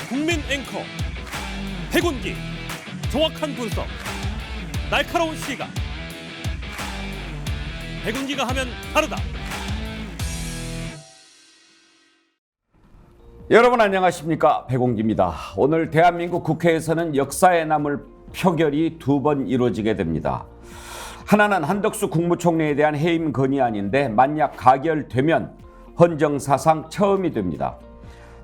국민 앵커 백운기, 정확한 분석, 날카로운 시각. 백운기가 하면 다르다. 여러분 안녕하십니까, 백운기입니다. 오늘 대한민국 국회에서는 역사에 남을 표결이 두 번 이루어지게 됩니다. 하나는 한덕수 국무총리에 대한 해임 건의안인데 만약 가결되면 헌정사상 처음이 됩니다.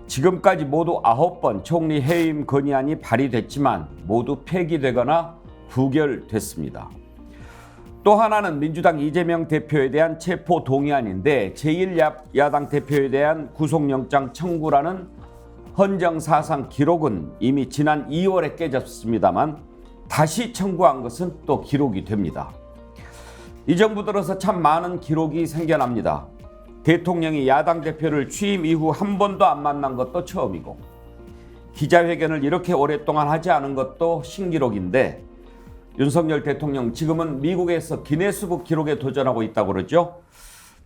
지금까지 모두 9번 총리 해임 건의안이 발의됐지만 모두 폐기되거나 부결됐습니다. 또 하나는 민주당 이재명 대표에 대한 체포 동의안인데 제1야당 대표에 대한 구속영장 청구라는 헌정사상 기록은 이미 지난 2월에 깨졌습니다만 다시 청구한 것은 또 기록이 됩니다. 이 정부 들어서 참 많은 기록이 생겨납니다. 대통령이 야당 대표를 취임 이후 한 번도 안 만난 것도 처음이고 기자회견을 이렇게 오랫동안 하지 않은 것도 신기록인데 윤석열 대통령 지금은 미국에서 기네스북 기록에 도전하고 있다고 그러죠.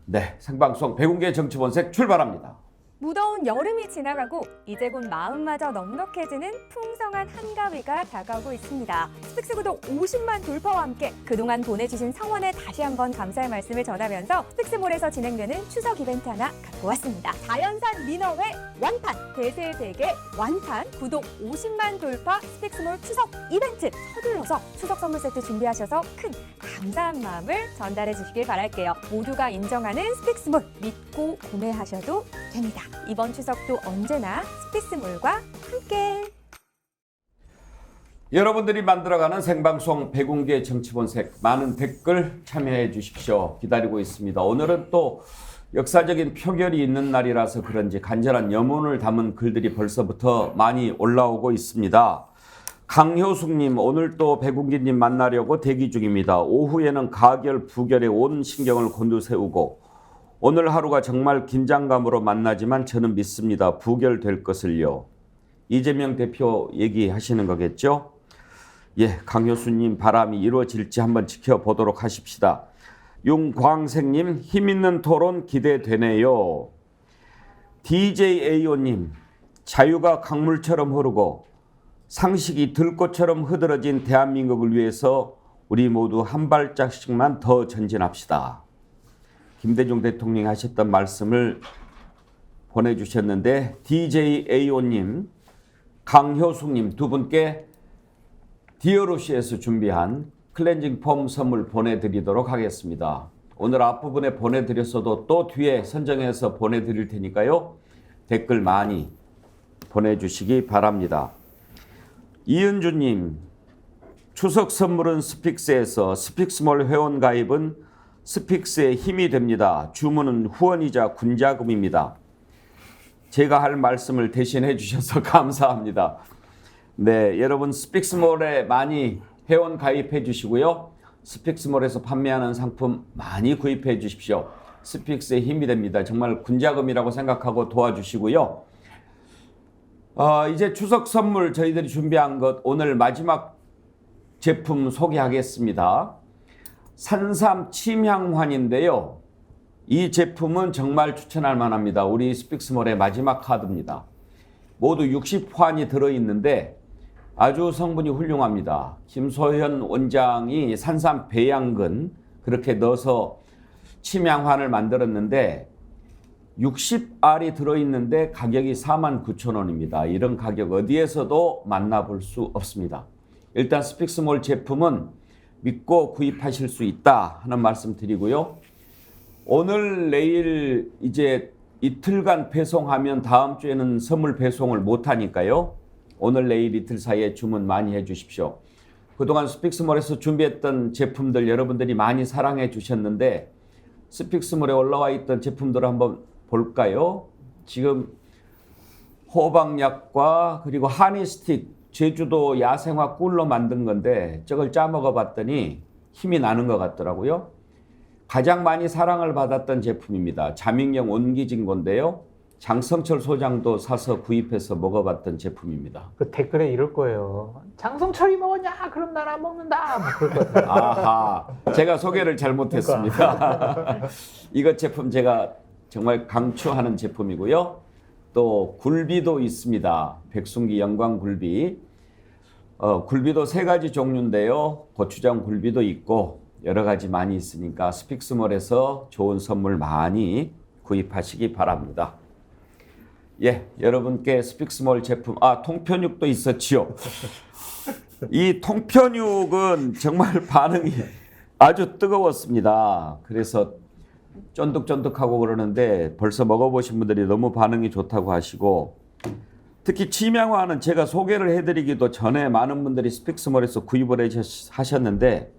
네, 생방송 백운기의 정치본색 출발합니다. 무더운 여름이 지나가고 이제 곧 마음마저 넉넉해지는 풍성한 한가위가 다가오고 있습니다. 스픽스 구독 50만 돌파와 함께 그동안 보내주신 성원에 다시 한번 감사의 말씀을 전하면서 스픽스몰에서 진행되는 추석 이벤트 하나 갖고 왔습니다. 자연산 민어회 완판, 대세대게 완판, 구독 50만 돌파 스픽스몰 추석 이벤트 서둘러서 추석 선물 세트 준비하셔서 큰 감사한 마음을 전달해 주시길 바랄게요. 모두가 인정하는 스픽스몰 믿고 구매하셔도 됩니다. 이번 추석도 언제나 스픽스몰과 함께. 여러분들이 만들어가는 생방송 백운기의 정치본색 많은 댓글 참여해 주십시오. 기다리고 있습니다. 오늘은 또 역사적인 표결이 있는 날이라서 그런지 간절한 염원을 담은 글들이 벌써부터 많이 올라오고 있습니다. 강효숙님, 오늘 또 백운기님 만나려고 대기 중입니다. 오후에는 가결, 부결에 온 신경을 곤두세우고 오늘 하루가 정말 긴장감으로 만나지만 저는 믿습니다. 부결될 것을요. 이재명 대표 얘기하시는 거겠죠? 예, 강효수님 바람이 이루어질지 한번 지켜보도록 하십시다. 윤광생님, 힘있는 토론 기대되네요. DJAO님, 자유가 강물처럼 흐르고 상식이 들꽃처럼 흐드러진 대한민국을 위해서 우리 모두 한 발짝씩만 더 전진합시다. 김대중 대통령이 하셨던 말씀을 보내주셨는데 DJAO님, 강효숙님 두 분께 디어로시에서 준비한 클렌징 폼 선물 보내드리도록 하겠습니다. 오늘 앞부분에 보내드렸어도 또 뒤에 선정해서 보내드릴 테니까요. 댓글 많이 보내주시기 바랍니다. 이은주님, 추석 선물은 스픽스에서 스픽스몰 회원 가입은 스픽스의 힘이 됩니다. 주문은 후원이자 군자금입니다. 제가 할 말씀을 대신해 주셔서 감사합니다. 네, 여러분 스픽스몰에 많이 회원 가입해 주시고요. 스픽스몰에서 판매하는 상품 많이 구입해 주십시오. 스픽스의 힘이 됩니다. 정말 군자금이라고 생각하고 도와주시고요. 이제 추석 선물 저희들이 준비한 것 오늘 마지막 제품 소개하겠습니다. 산삼 침향환인데요. 이 제품은 정말 추천할 만합니다. 우리 스픽스몰의 마지막 카드입니다. 모두 60환이 들어있는데 아주 성분이 훌륭합니다. 김소현 원장이 산삼 배양근 그렇게 넣어서 침향환을 만들었는데 60알이 들어있는데 가격이 49,000원입니다. 이런 가격 어디에서도 만나볼 수 없습니다. 일단 스픽스몰 제품은 믿고 구입하실 수 있다 하는 말씀 드리고요. 오늘 내일 이제 이틀간 배송하면 다음 주에는 선물 배송을 못 하니까요. 오늘 내일 이틀 사이에 주문 많이 해 주십시오. 그동안 스픽스몰에서 준비했던 제품들 여러분들이 많이 사랑해 주셨는데 스픽스몰에 올라와 있던 제품들을 한번 볼까요? 지금 호박약과 그리고 하니 스틱 제주도 야생화 꿀로 만든 건데 저걸 짜먹어 봤더니 힘이 나는 것 같더라고요. 가장 많이 사랑을 받았던 제품입니다. 자민경 온기진건데요. 장성철 소장도 사서 구입해서 먹어봤던 제품입니다. 그 댓글에 이럴 거예요. 장성철이 먹었냐? 그럼 난 안 먹는다. 뭐 그럴 거예요. 아하, 제가 소개를 잘못했습니다. 이것 제품 제가 정말 강추하는 제품이고요. 또 굴비도 있습니다. 백순기 영광굴비. 굴비도 3가지 종류인데요. 고추장 굴비도 있고 여러 가지 많이 있으니까 스픽스몰에서 좋은 선물 많이 구입하시기 바랍니다. 예, 여러분께 스픽스몰 제품, 통편육도 있었지요. 이 통편육은 정말 반응이 아주 뜨거웠습니다. 그래서 쫀득쫀득하고 그러는데 벌써 먹어보신 분들이 너무 반응이 좋다고 하시고, 특히 침양화는 제가 소개를 해드리기도 전에 많은 분들이 스픽스몰에서 구입을 하셨는데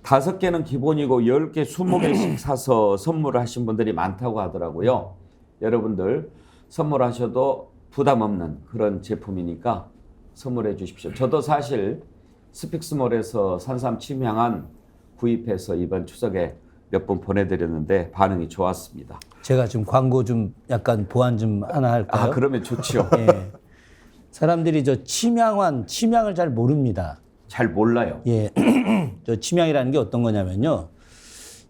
5개는 기본이고 10개, 20개씩 사서 선물을 하신 분들이 많다고 하더라고요. 여러분들 선물하셔도 부담 없는 그런 제품이니까 선물해 주십시오. 저도 사실 스픽스몰에서 산삼 침향안 구입해서 이번 추석에 몇 분 보내드렸는데 반응이 좋았습니다. 제가 좀 광고 좀 약간 보완 좀 하나 할까요? 그러면 좋지요. 예. 사람들이 저 침향을 잘 모릅니다. 잘 몰라요. 예. 저 침향이라는 게 어떤 거냐면요.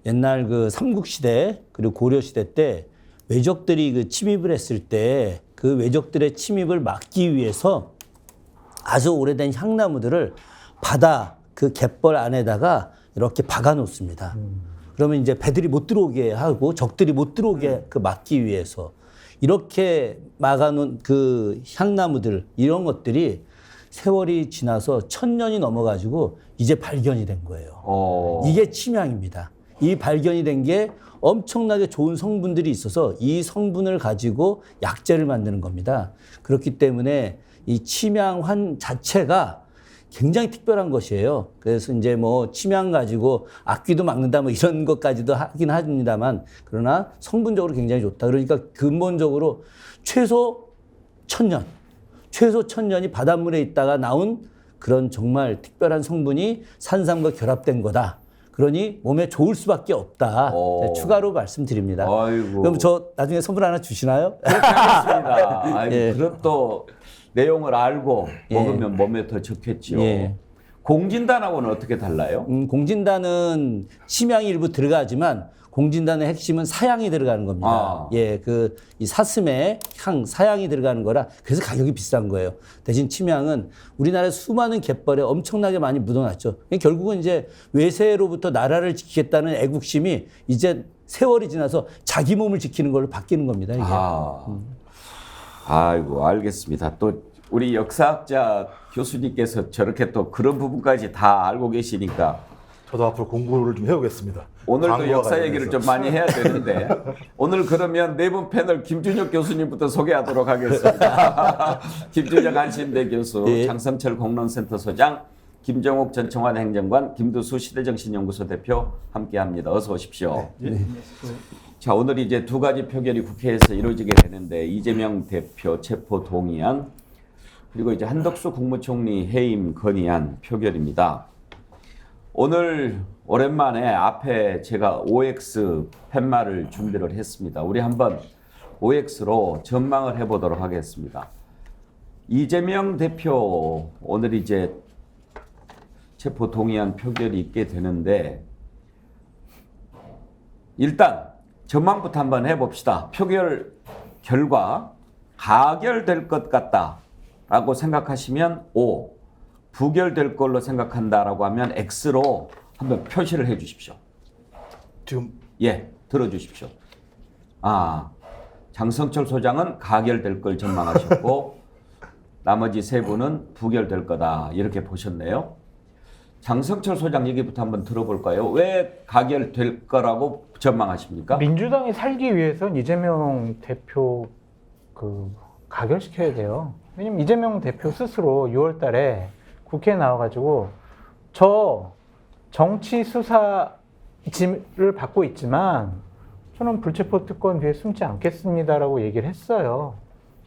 옛날 그 삼국시대 그리고 고려시대 때 외적들이 그 침입을 했을 때 그 외적들의 침입을 막기 위해서 아주 오래된 향나무들을 바다 그 갯벌 안에다가 이렇게 박아 놓습니다. 그러면 이제 배들이 못 들어오게 하고 적들이 못 들어오게 그 막기 위해서 이렇게 막아놓은 그 향나무들 이런 것들이 세월이 지나서 1000년이 넘어가지고 이제 발견이 된 거예요. 이게 침향입니다. 이 발견이 된 게 엄청나게 좋은 성분들이 있어서 이 성분을 가지고 약재를 만드는 겁니다. 그렇기 때문에 이 침향환 자체가 굉장히 특별한 것이에요. 그래서 이제 뭐 침향 가지고 악귀도 막는다 뭐 이런 것까지도 하긴 합니다만, 그러나 성분적으로 굉장히 좋다. 그러니까 근본적으로 최소 1000년이 바닷물에 있다가 나온 그런 정말 특별한 성분이 산삼과 결합된 거다. 그러니 몸에 좋을 수밖에 없다. 추가로 말씀드립니다. 아이고. 그럼 저 나중에 선물 하나 주시나요? 그렇게 하겠습니다. 아이고, 예. 그런 또 내용을 알고 예. 먹으면 몸에 더 좋겠죠. 예. 공진단하고는 어떻게 달라요? 공진단은 침향이 일부 들어가지만 공진단의 핵심은 사향이 들어가는 겁니다. 예, 이 사슴의 향, 사향이 들어가는 거라 그래서 가격이 비싼 거예요. 대신 침향은 우리나라의 수많은 갯벌에 엄청나게 많이 묻어놨죠. 결국은 이제 외세로부터 나라를 지키겠다는 애국심이 이제 세월이 지나서 자기 몸을 지키는 걸로 바뀌는 겁니다. 이게. 아이고, 알겠습니다. 또 우리 역사학자 교수님께서 저렇게 또 그런 부분까지 다 알고 계시니까 저도 앞으로 공부를 좀 해오겠습니다. 오늘도 광고와 역사 관련해서. 얘기를 좀 많이 해야 되는데 오늘 그러면 4분 패널 김준혁 교수님부터 소개하도록 하겠습니다. 김준혁 안신대 교수, 예. 장성철 공론센터 소장, 김정욱 전 청와대 행정관, 김두수 시대정신연구소 대표 함께합니다. 어서 오십시오. 자, 오늘 이제 2가지 표결이 국회에서 이루어지게 되는데 이재명 대표 체포 동의안, 그리고 이제 한덕수 국무총리 해임 건의안 표결입니다. 오늘 오랜만에 앞에 제가 OX 팻말을 준비를 했습니다. 우리 한번 OX로 전망을 해보도록 하겠습니다. 이재명 대표 오늘 이제 체포 동의안 표결이 있게 되는데, 일단 전망부터 한번 해봅시다. 표결 결과 가결될 것 같다라고 생각하시면 O, 부결될 걸로 생각한다라고 하면 X로 한번 표시를 해 주십시오. 지금 예, 들어주십시오. 장성철 소장은 가결될 걸 전망하셨고 나머지 3분은 부결될 거다 이렇게 보셨네요. 장성철 소장 얘기부터 한번 들어볼까요? 왜 가결될 거라고 전망하십니까? 민주당이 살기 위해서는 이재명 대표 가결시켜야 돼요. 왜냐면 이재명 대표 스스로 6월 달에 국회에 나와가지고 저 정치 수사 짐을 받고 있지만 저는 불체포 특권 뒤에 숨지 않겠습니다라고 얘기를 했어요.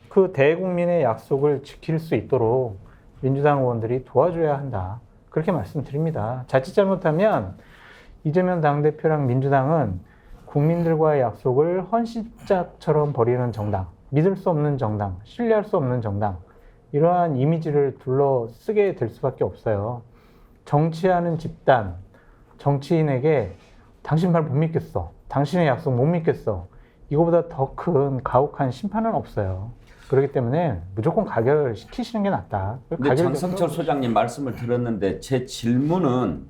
그 대국민의 약속을 지킬 수 있도록 민주당 의원들이 도와줘야 한다. 그렇게 말씀드립니다. 자칫 잘못하면 이재명 당대표랑 민주당은 국민들과의 약속을 헌신짝처럼 버리는 정당, 믿을 수 없는 정당, 신뢰할 수 없는 정당, 이러한 이미지를 둘러쓰게 될 수밖에 없어요. 정치하는 집단, 정치인에게 당신 말 못 믿겠어, 당신의 약속 못 믿겠어, 이거보다 더 큰 가혹한 심판은 없어요. 그렇기 때문에 무조건 가결시키시는 게 낫다. 근데 장성철 소장님 말씀을 들었는데 제 질문은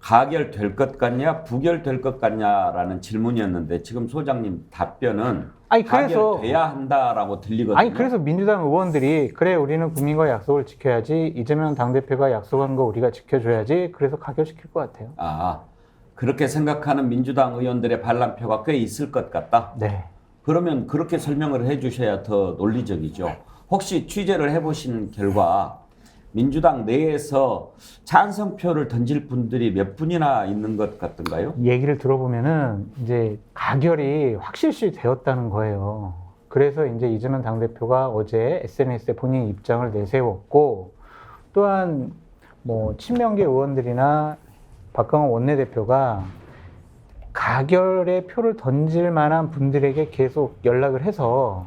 가결될 것 같냐 부결될 것 같냐라는 질문이었는데 지금 소장님 답변은 가결돼야 한다라고 들리거든요. 아니 그래서 민주당 의원들이 그래 우리는 국민과 약속을 지켜야지 이재명 당대표가 약속한 거 우리가 지켜줘야지 그래서 가결시킬 것 같아요. 아 그렇게 생각하는 민주당 의원들의 반란표가 꽤 있을 것 같다. 네. 그러면 그렇게 설명을 해주셔야 더 논리적이죠. 혹시 취재를 해보신 결과 민주당 내에서 찬성표를 던질 분들이 몇 분이나 있는 것 같던가요? 얘기를 들어보면은 이제 가결이 확실시 되었다는 거예요. 그래서 이제 이재명 당대표가 어제 SNS에 본인 입장을 내세웠고 또한 뭐 친명계 의원들이나 박강원 원내대표가 가결의 표를 던질 만한 분들에게 계속 연락을 해서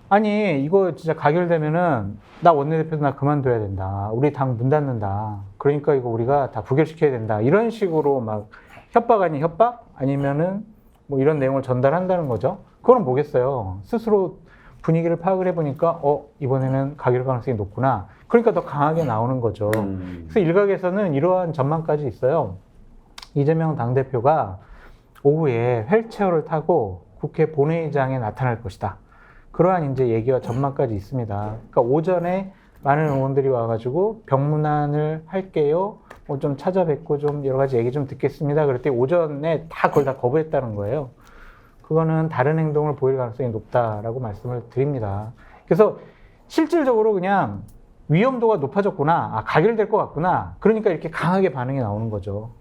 아니 이거 진짜 가결되면은 나 원내대표도 나 그만둬야 된다. 우리 당 문 닫는다. 그러니까 이거 우리가 다 부결시켜야 된다. 이런 식으로 막 협박 아닌 협박? 아니면은 뭐 이런 내용을 전달한다는 거죠. 그거는 뭐겠어요. 스스로 분위기를 파악을 해보니까 이번에는 가결 가능성이 높구나. 그러니까 더 강하게 나오는 거죠. 그래서 일각에서는 이러한 전망까지 있어요. 이재명 당대표가 오후에 휠체어를 타고 국회 본회의장에 나타날 것이다. 그러한 이제 얘기와 전망까지 있습니다. 그러니까 오전에 많은 의원들이 와가지고 병문안을 할게요. 뭐 좀 찾아뵙고 좀 여러 가지 얘기 좀 듣겠습니다. 그랬더니 오전에 다 그걸 다 거부했다는 거예요. 그거는 다른 행동을 보일 가능성이 높다라고 말씀을 드립니다. 그래서 실질적으로 그냥 위험도가 높아졌구나. 가결될 것 같구나. 그러니까 이렇게 강하게 반응이 나오는 거죠.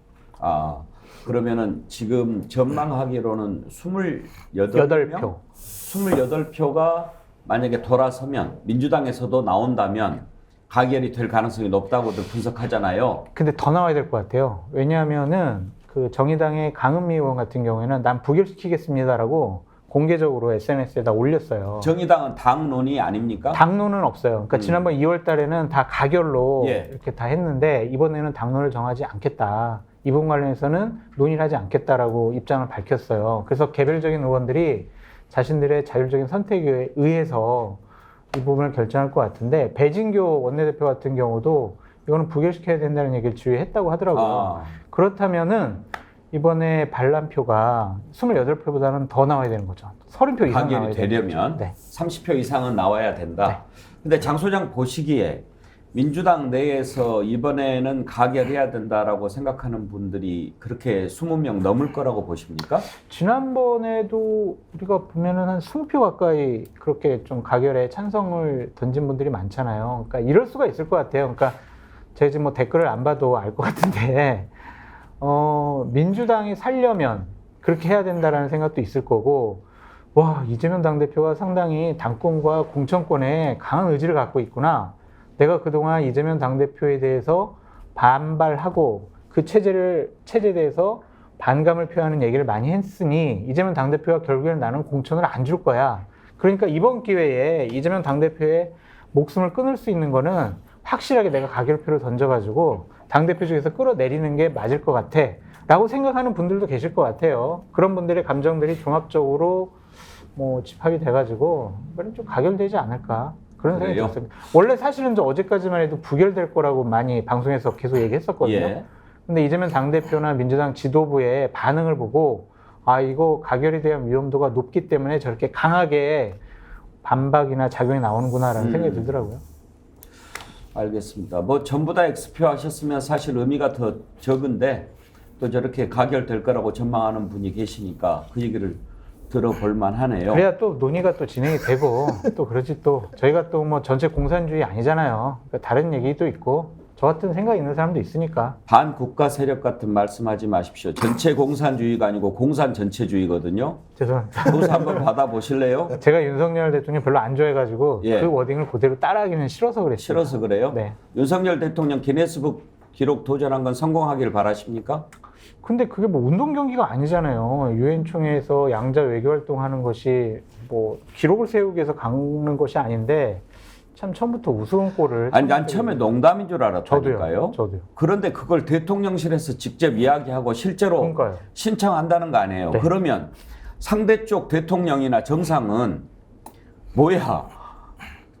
그러면은 지금 전망하기로는 28명? 28표가 만약에 돌아서면 민주당에서도 나온다면 가결이 될 가능성이 높다고들 분석하잖아요. 근데 더 나와야 될 것 같아요. 왜냐하면은 그 정의당의 강은미 의원 같은 경우에는 난 부결시키겠습니다라고 공개적으로 SNS에다 올렸어요. 정의당은 당론이 아닙니까? 당론은 없어요. 그러니까 지난번 2월 달에는 다 가결로 예. 이렇게 다 했는데 이번에는 당론을 정하지 않겠다. 이 부분 관련해서는 논의를 하지 않겠다라고 입장을 밝혔어요. 그래서 개별적인 의원들이 자신들의 자율적인 선택에 의해서 이 부분을 결정할 것 같은데 배진교 원내대표 같은 경우도 이거는 부결시켜야 된다는 얘기를 주의했다고 하더라고요. 그렇다면은 이번에 반란표가 28표보다는 더 나와야 되는 거죠. 30표 이상 나와야 가결이 되려면 네. 30표 이상은 나와야 된다. 근데 장 소장 보시기에 민주당 내에서 이번에는 가결해야 된다라고 생각하는 분들이 그렇게 20명 넘을 거라고 보십니까? 지난번에도 우리가 보면은 한 20표 가까이 그렇게 좀 가결에 찬성을 던진 분들이 많잖아요. 그러니까 이럴 수가 있을 것 같아요. 그러니까 제가 지금 뭐 댓글을 안 봐도 알 것 같은데, 민주당이 살려면 그렇게 해야 된다라는 생각도 있을 거고, 와, 이재명 당대표가 상당히 당권과 공천권에 강한 의지를 갖고 있구나. 내가 그동안 이재명 당대표에 대해서 반발하고 그 체제에 대해서 반감을 표하는 얘기를 많이 했으니 이재명 당대표가 결국에는 나는 공천을 안 줄 거야. 그러니까 이번 기회에 이재명 당대표의 목숨을 끊을 수 있는 거는 확실하게 내가 가결표를 던져가지고 당대표 쪽에서 끌어내리는 게 맞을 것 같아. 라고 생각하는 분들도 계실 것 같아요. 그런 분들의 감정들이 종합적으로 뭐 집합이 돼가지고 이번엔 좀 가결되지 않을까. 그런 생각이 들었습니다. 원래 사실은 저 어제까지만 해도 부결될 거라고 많이 방송에서 계속 얘기했었거든요. 예. 근데 이재명 당대표나 민주당 지도부의 반응을 보고 이거 가결에 대한 위험도가 높기 때문에 저렇게 강하게 반박이나 작용이 나오는구나라는 생각이 들더라고요. 알겠습니다. 뭐 전부 다 X표 하셨으면 사실 의미가 더 적은데 또 저렇게 가결될 거라고 전망하는 분이 계시니까 그 얘기를 들어볼 만하네요. 그래야 또 논의가 또 진행이 되고 또 그러지 또 저희가 또 뭐 전체 공산주의 아니잖아요. 그러니까 다른 얘기도 있고 저 같은 생각 있는 사람도 있으니까. 반국가 세력 같은 말씀하지 마십시오. 전체 공산주의가 아니고 공산 전체주의거든요. 죄송합니다. 조사 한번 받아보실래요? 제가 윤석열 대통령 별로 안 좋아해가지고 예. 그 워딩을 그대로 따라하기는 싫어서 그랬어요. 싫어서 그래요? 네. 윤석열 대통령 기네스북 기록 도전한 건 성공하길 바라십니까? 근데 그게 뭐 운동 경기가 아니잖아요. 유엔 총회에서 양자 외교 활동하는 것이 뭐 기록을 세우기 위해서 가는 것이 아닌데 참 처음부터 우스운 꼴을. 아니 난 처음에 농담인 줄 알았다니까요. 저도요. 그런데 그걸 대통령실에서 직접 이야기하고 실제로 그러니까요. 신청한다는 거 아니에요. 네. 그러면 상대 쪽 대통령이나 정상은 뭐야?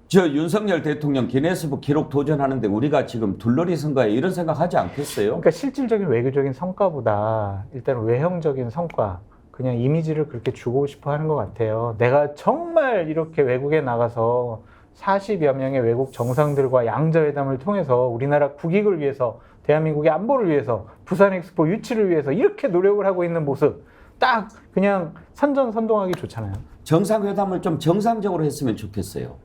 저 윤석열 대통령 기네스북 기록 도전하는데 우리가 지금 둘러리 선거에 이런 생각하지 않겠어요? 그러니까 실질적인 외교적인 성과보다 일단 외형적인 성과, 그냥 이미지를 그렇게 주고 싶어 하는 것 같아요. 내가 정말 이렇게 외국에 나가서 40여 명의 외국 정상들과 양자회담을 통해서 우리나라 국익을 위해서, 대한민국의 안보를 위해서, 부산 엑스포 유치를 위해서 이렇게 노력을 하고 있는 모습, 딱 그냥 선전선동하기 좋잖아요. 정상회담을 좀 정상적으로 했으면 좋겠어요.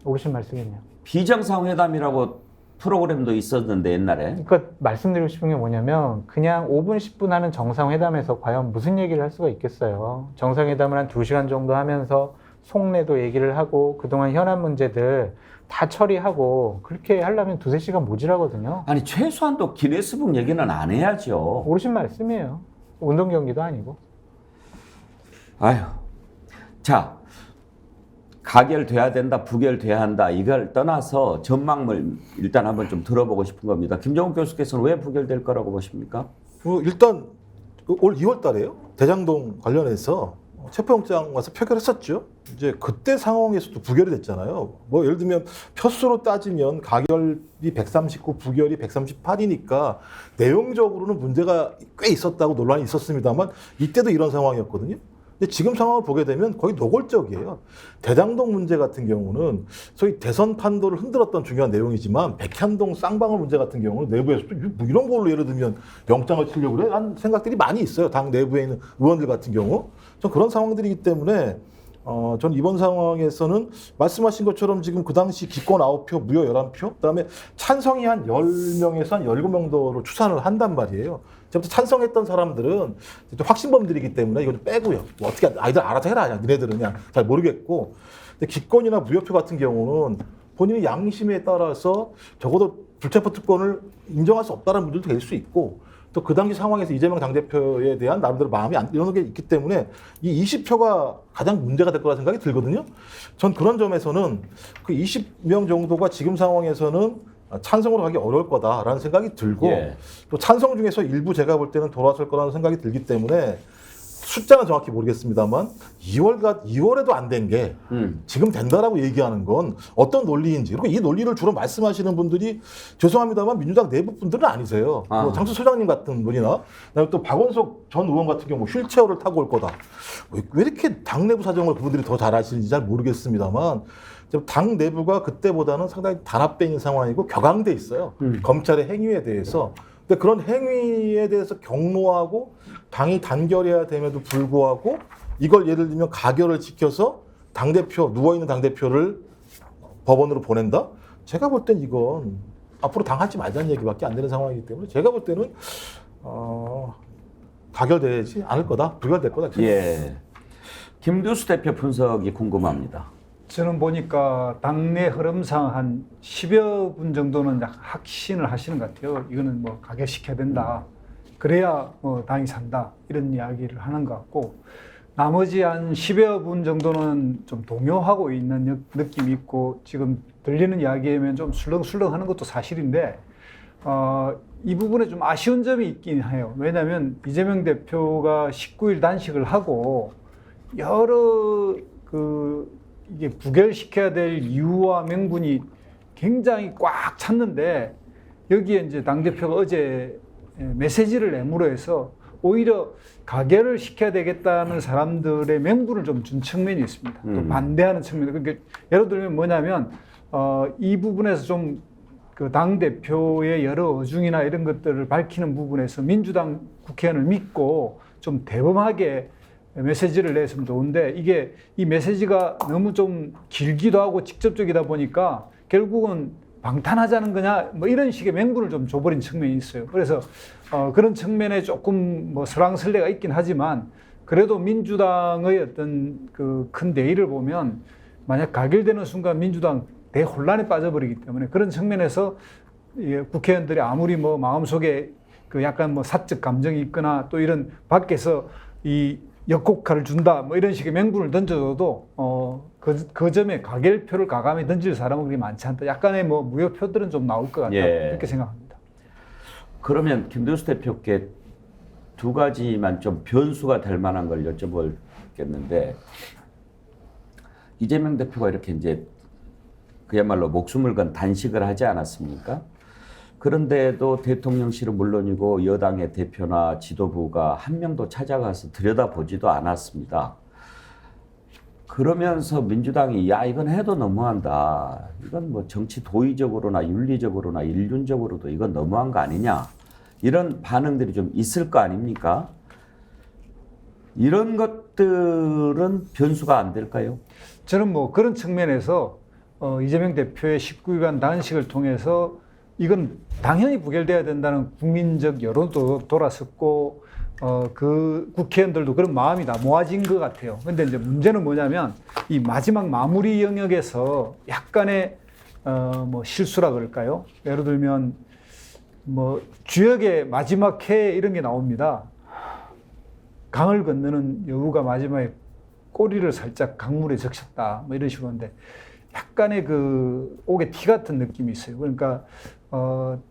옳으신 말씀이네요. 비정상회담이라고 프로그램도 있었는데 옛날에. 그러니까 말씀드리고 싶은 게 뭐냐면 그냥 5분, 10분 하는 정상회담에서 과연 무슨 얘기를 할 수가 있겠어요. 정상회담을 한 2시간 정도 하면서 속내도 얘기를 하고 그동안 현안 문제들 다 처리하고 그렇게 하려면 2-3시간 모자라거든요. 아니 최소한도 기네스북 얘기는 안 해야죠. 옳으신 말씀이에요. 운동 경기도 아니고. 아유, 자 가결돼야 된다, 부결돼야 한다 이걸 떠나서 전망을 일단 한번 좀 들어보고 싶은 겁니다. 김정욱 교수께서는 왜 부결될 거라고 보십니까? 일단 올 2월 달에요. 대장동 관련해서 체포영장 와서 표결했었죠. 이제 그때 상황에서도 부결이 됐잖아요. 뭐 예를 들면 표수로 따지면 가결이 139, 부결이 138이니까 내용적으로는 문제가 꽤 있었다고 논란이 있었습니다만 이때도 이런 상황이었거든요. 근데 지금 상황을 보게 되면 거의 노골적이에요. 대장동 문제 같은 경우는 소위 대선 판도를 흔들었던 중요한 내용이지만 백현동 쌍방울 문제 같은 경우는 내부에서도 뭐 이런 걸로 예를 들면 영장을 치려고 그래? 한 생각들이 많이 있어요. 당 내부에 있는 의원들 같은 경우. 전 그런 상황들이기 때문에 전 이번 상황에서는 말씀하신 것처럼 지금 그 당시 기권 9표, 무효 11표, 그다음에 찬성이 한 10명에서 한 17명 정도로 추산을 한단 말이에요. 제부터 찬성했던 사람들은 확신범들이기 때문에 이거 좀 빼고요. 뭐 어떻게 아이들 알아서 해라. 그냥 니네들은 그냥 잘 모르겠고. 근데 기권이나 무효표 같은 경우는 본인의 양심에 따라서 적어도 불체포 특권을 인정할 수 없다는 분들도 계실 수 있고 또 그 당시 상황에서 이재명 당대표에 대한 나름대로 마음이 안 이런 게 있기 때문에 이 20표가 가장 문제가 될 거라 생각이 들거든요. 전 그런 점에서는 그 20명 정도가 지금 상황에서는 찬성으로 가기 어려울 거다라는 생각이 들고 예. 또 찬성 중에서 일부 제가 볼 때는 돌아설 거라는 생각이 들기 때문에 숫자는 정확히 모르겠습니다만 2월에도 안 된 게 지금 된다라고 얘기하는 건 어떤 논리인지 그리고 이 논리를 주로 말씀하시는 분들이 죄송합니다만 민주당 내부 분들은 아니세요. 뭐 장수 소장님 같은 분이나 그다음에 또 박원석 전 의원 같은 경우 휠체어를 타고 올 거다. 왜 이렇게 당 내부 사정을 그분들이 더 잘 아시는지 잘 모르겠습니다만 당 내부가 그때보다는 상당히 단합돼 있는 상황이고 격앙돼 있어요. 검찰의 행위에 대해서. 근데 그런 행위에 대해서 경로하고 당이 단결해야 됨에도 불구하고 이걸 예를 들면 가결을 지켜서 당대표, 누워있는 당대표를 법원으로 보낸다? 제가 볼 땐 이건 앞으로 당하지 말자는 얘기밖에 안 되는 상황이기 때문에 제가 볼 때는 가결되지 않을 거다, 부결될 거다. 예. 김두수 대표 분석이 궁금합니다. 저는 보니까 당내 흐름상 한 10여 분 정도는 확신을 하시는 것 같아요. 이거는 뭐 가결시켜야 된다. 그래야 뭐 당이 산다. 이런 이야기를 하는 것 같고 나머지 한 10여 분 정도는 좀 동요하고 있는 느낌이 있고 지금 들리는 이야기면 좀 술렁술렁하는 것도 사실인데 이 부분에 좀 아쉬운 점이 있긴 해요. 왜냐하면 이재명 대표가 19일 단식을 하고 여러 이게 부결시켜야 될 이유와 명분이 굉장히 꽉 찼는데 여기에 이제 당대표가 어제 메시지를 내므로 해서 오히려 가결을 시켜야 되겠다는 사람들의 명분을 좀 준 측면이 있습니다. 또 반대하는 측면. 그러니까 예를 들면 뭐냐면 이 부분에서 좀 그 당대표의 여러 어중이나 이런 것들을 밝히는 부분에서 민주당 국회의원을 믿고 좀 대범하게 메시지를 냈으면 좋은데 이게 이 메시지가 너무 좀 길기도 하고 직접적이다 보니까 결국은 방탄하자는 거냐 뭐 이런 식의 맹분을 좀 줘버린 측면이 있어요. 그래서 그런 측면에 조금 뭐 설왕설래가 있긴 하지만 그래도 민주당의 어떤 그 큰 대의를 보면 만약 가결되는 순간 민주당 대혼란에 빠져버리기 때문에 그런 측면에서 국회의원들이 아무리 뭐 마음속에 그 약간 뭐 사적 감정이 있거나 또 이런 밖에서 이 역곡화를 준다 뭐 이런 식의 맹분을 던져줘도 그 점에 가결표를 과감히 던질 사람은 그렇게 많지 않다. 약간의 뭐 무효표들은 좀 나올 것 같다. 예. 그렇게 생각합니다. 그러면 김두수 대표께 두 가지만 좀 변수가 될 만한 걸 여쭤보겠는데, 이재명 대표가 이렇게 이제 그야말로 목숨을 건 단식을 하지 않았습니까? 그런데도 대통령실은 물론이고 여당의 대표나 지도부가 한 명도 찾아가서 들여다보지도 않았습니다. 그러면서 민주당이 야 이건 해도 너무한다. 이건 뭐 정치 도의적으로나 윤리적으로나 인륜적으로도 이건 너무한 거 아니냐. 이런 반응들이 좀 있을 거 아닙니까? 이런 것들은 변수가 안 될까요? 저는 뭐 그런 측면에서 이재명 대표의 19일간 단식을 통해서 이건 당연히 부결돼야 된다는 국민적 여론도 돌아섰고 그 국회의원들도 그런 마음이 다 모아진 것 같아요. 근데 이제 문제는 뭐냐면 이 마지막 마무리 영역에서 약간의 뭐 실수라 그럴까요? 예를 들면 뭐 주역의 마지막 해 이런 게 나옵니다. 강을 건너는 여우가 마지막에 꼬리를 살짝 강물에 적셨다. 뭐 이런 식으로 하는데 약간의 그 옥의 티 같은 느낌이 있어요. 그러니까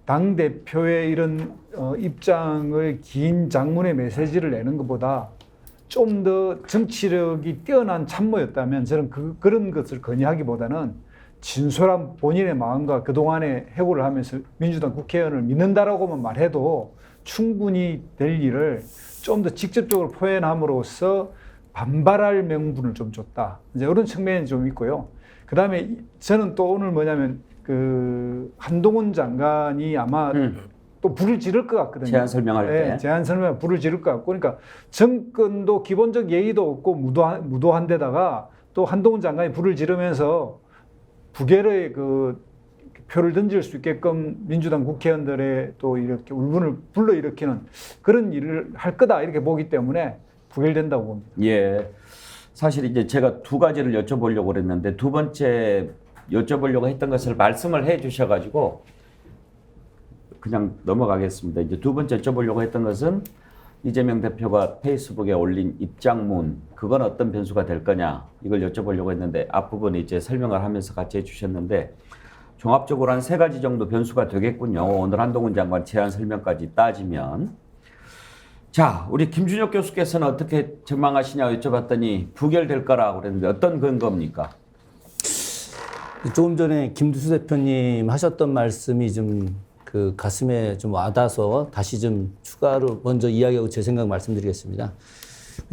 당 대표의 이런 입장을 긴 장문의 메시지를 내는 것보다 좀 더 정치력이 뛰어난 참모였다면 저는 그런 것을 건의하기보다는 진솔한 본인의 마음과 그동안의 해고를 하면서 민주당 국회의원을 믿는다라고만 말해도 충분히 될 일을 좀 더 직접적으로 표현함으로써 반발할 명분을 좀 줬다. 이제 이런 측면이 좀 있고요. 그 다음에 저는 또 오늘 뭐냐면 그 한동훈 장관이 아마 또 불을 지를 것 같거든요. 제안 설명할 때. 네, 제안 설명 불을 지를 것 같고, 그러니까 정권도 기본적 예의도 없고 무도한 데다가 또 한동훈 장관이 불을 지르면서 부결의 그 표를 던질 수 있게끔 민주당 국회의원들의 또 이렇게 울분을 불러일으키는 그런 일을 할 거다 이렇게 보기 때문에 부결된다고 봅니다. 예. 사실 이제 제가 두 가지를 여쭤보려고 그랬는데 두 번째 여쭤보려고 했던 것을 말씀을 해 주셔가지고 그냥 넘어가겠습니다. 이제 두 번째 여쭤보려고 했던 것은 이재명 대표가 페이스북에 올린 입장문, 그건 어떤 변수가 될 거냐 이걸 여쭤보려고 했는데 앞부분에 이제 설명을 하면서 같이 해주셨는데 종합적으로 한 세 가지 정도 변수가 되겠군요. 오늘 한동훈 장관 제안 설명까지 따지면. 자, 우리 김준혁 교수께서는 어떻게 전망하시냐 여쭤봤더니 부결될 거라고 그랬는데 어떤 근거입니까? 조금 전에 김두수 대표님 하셨던 말씀이 좀 그 가슴에 좀 와닿아서 다시 좀 추가로 먼저 이야기하고 제 생각 말씀드리겠습니다.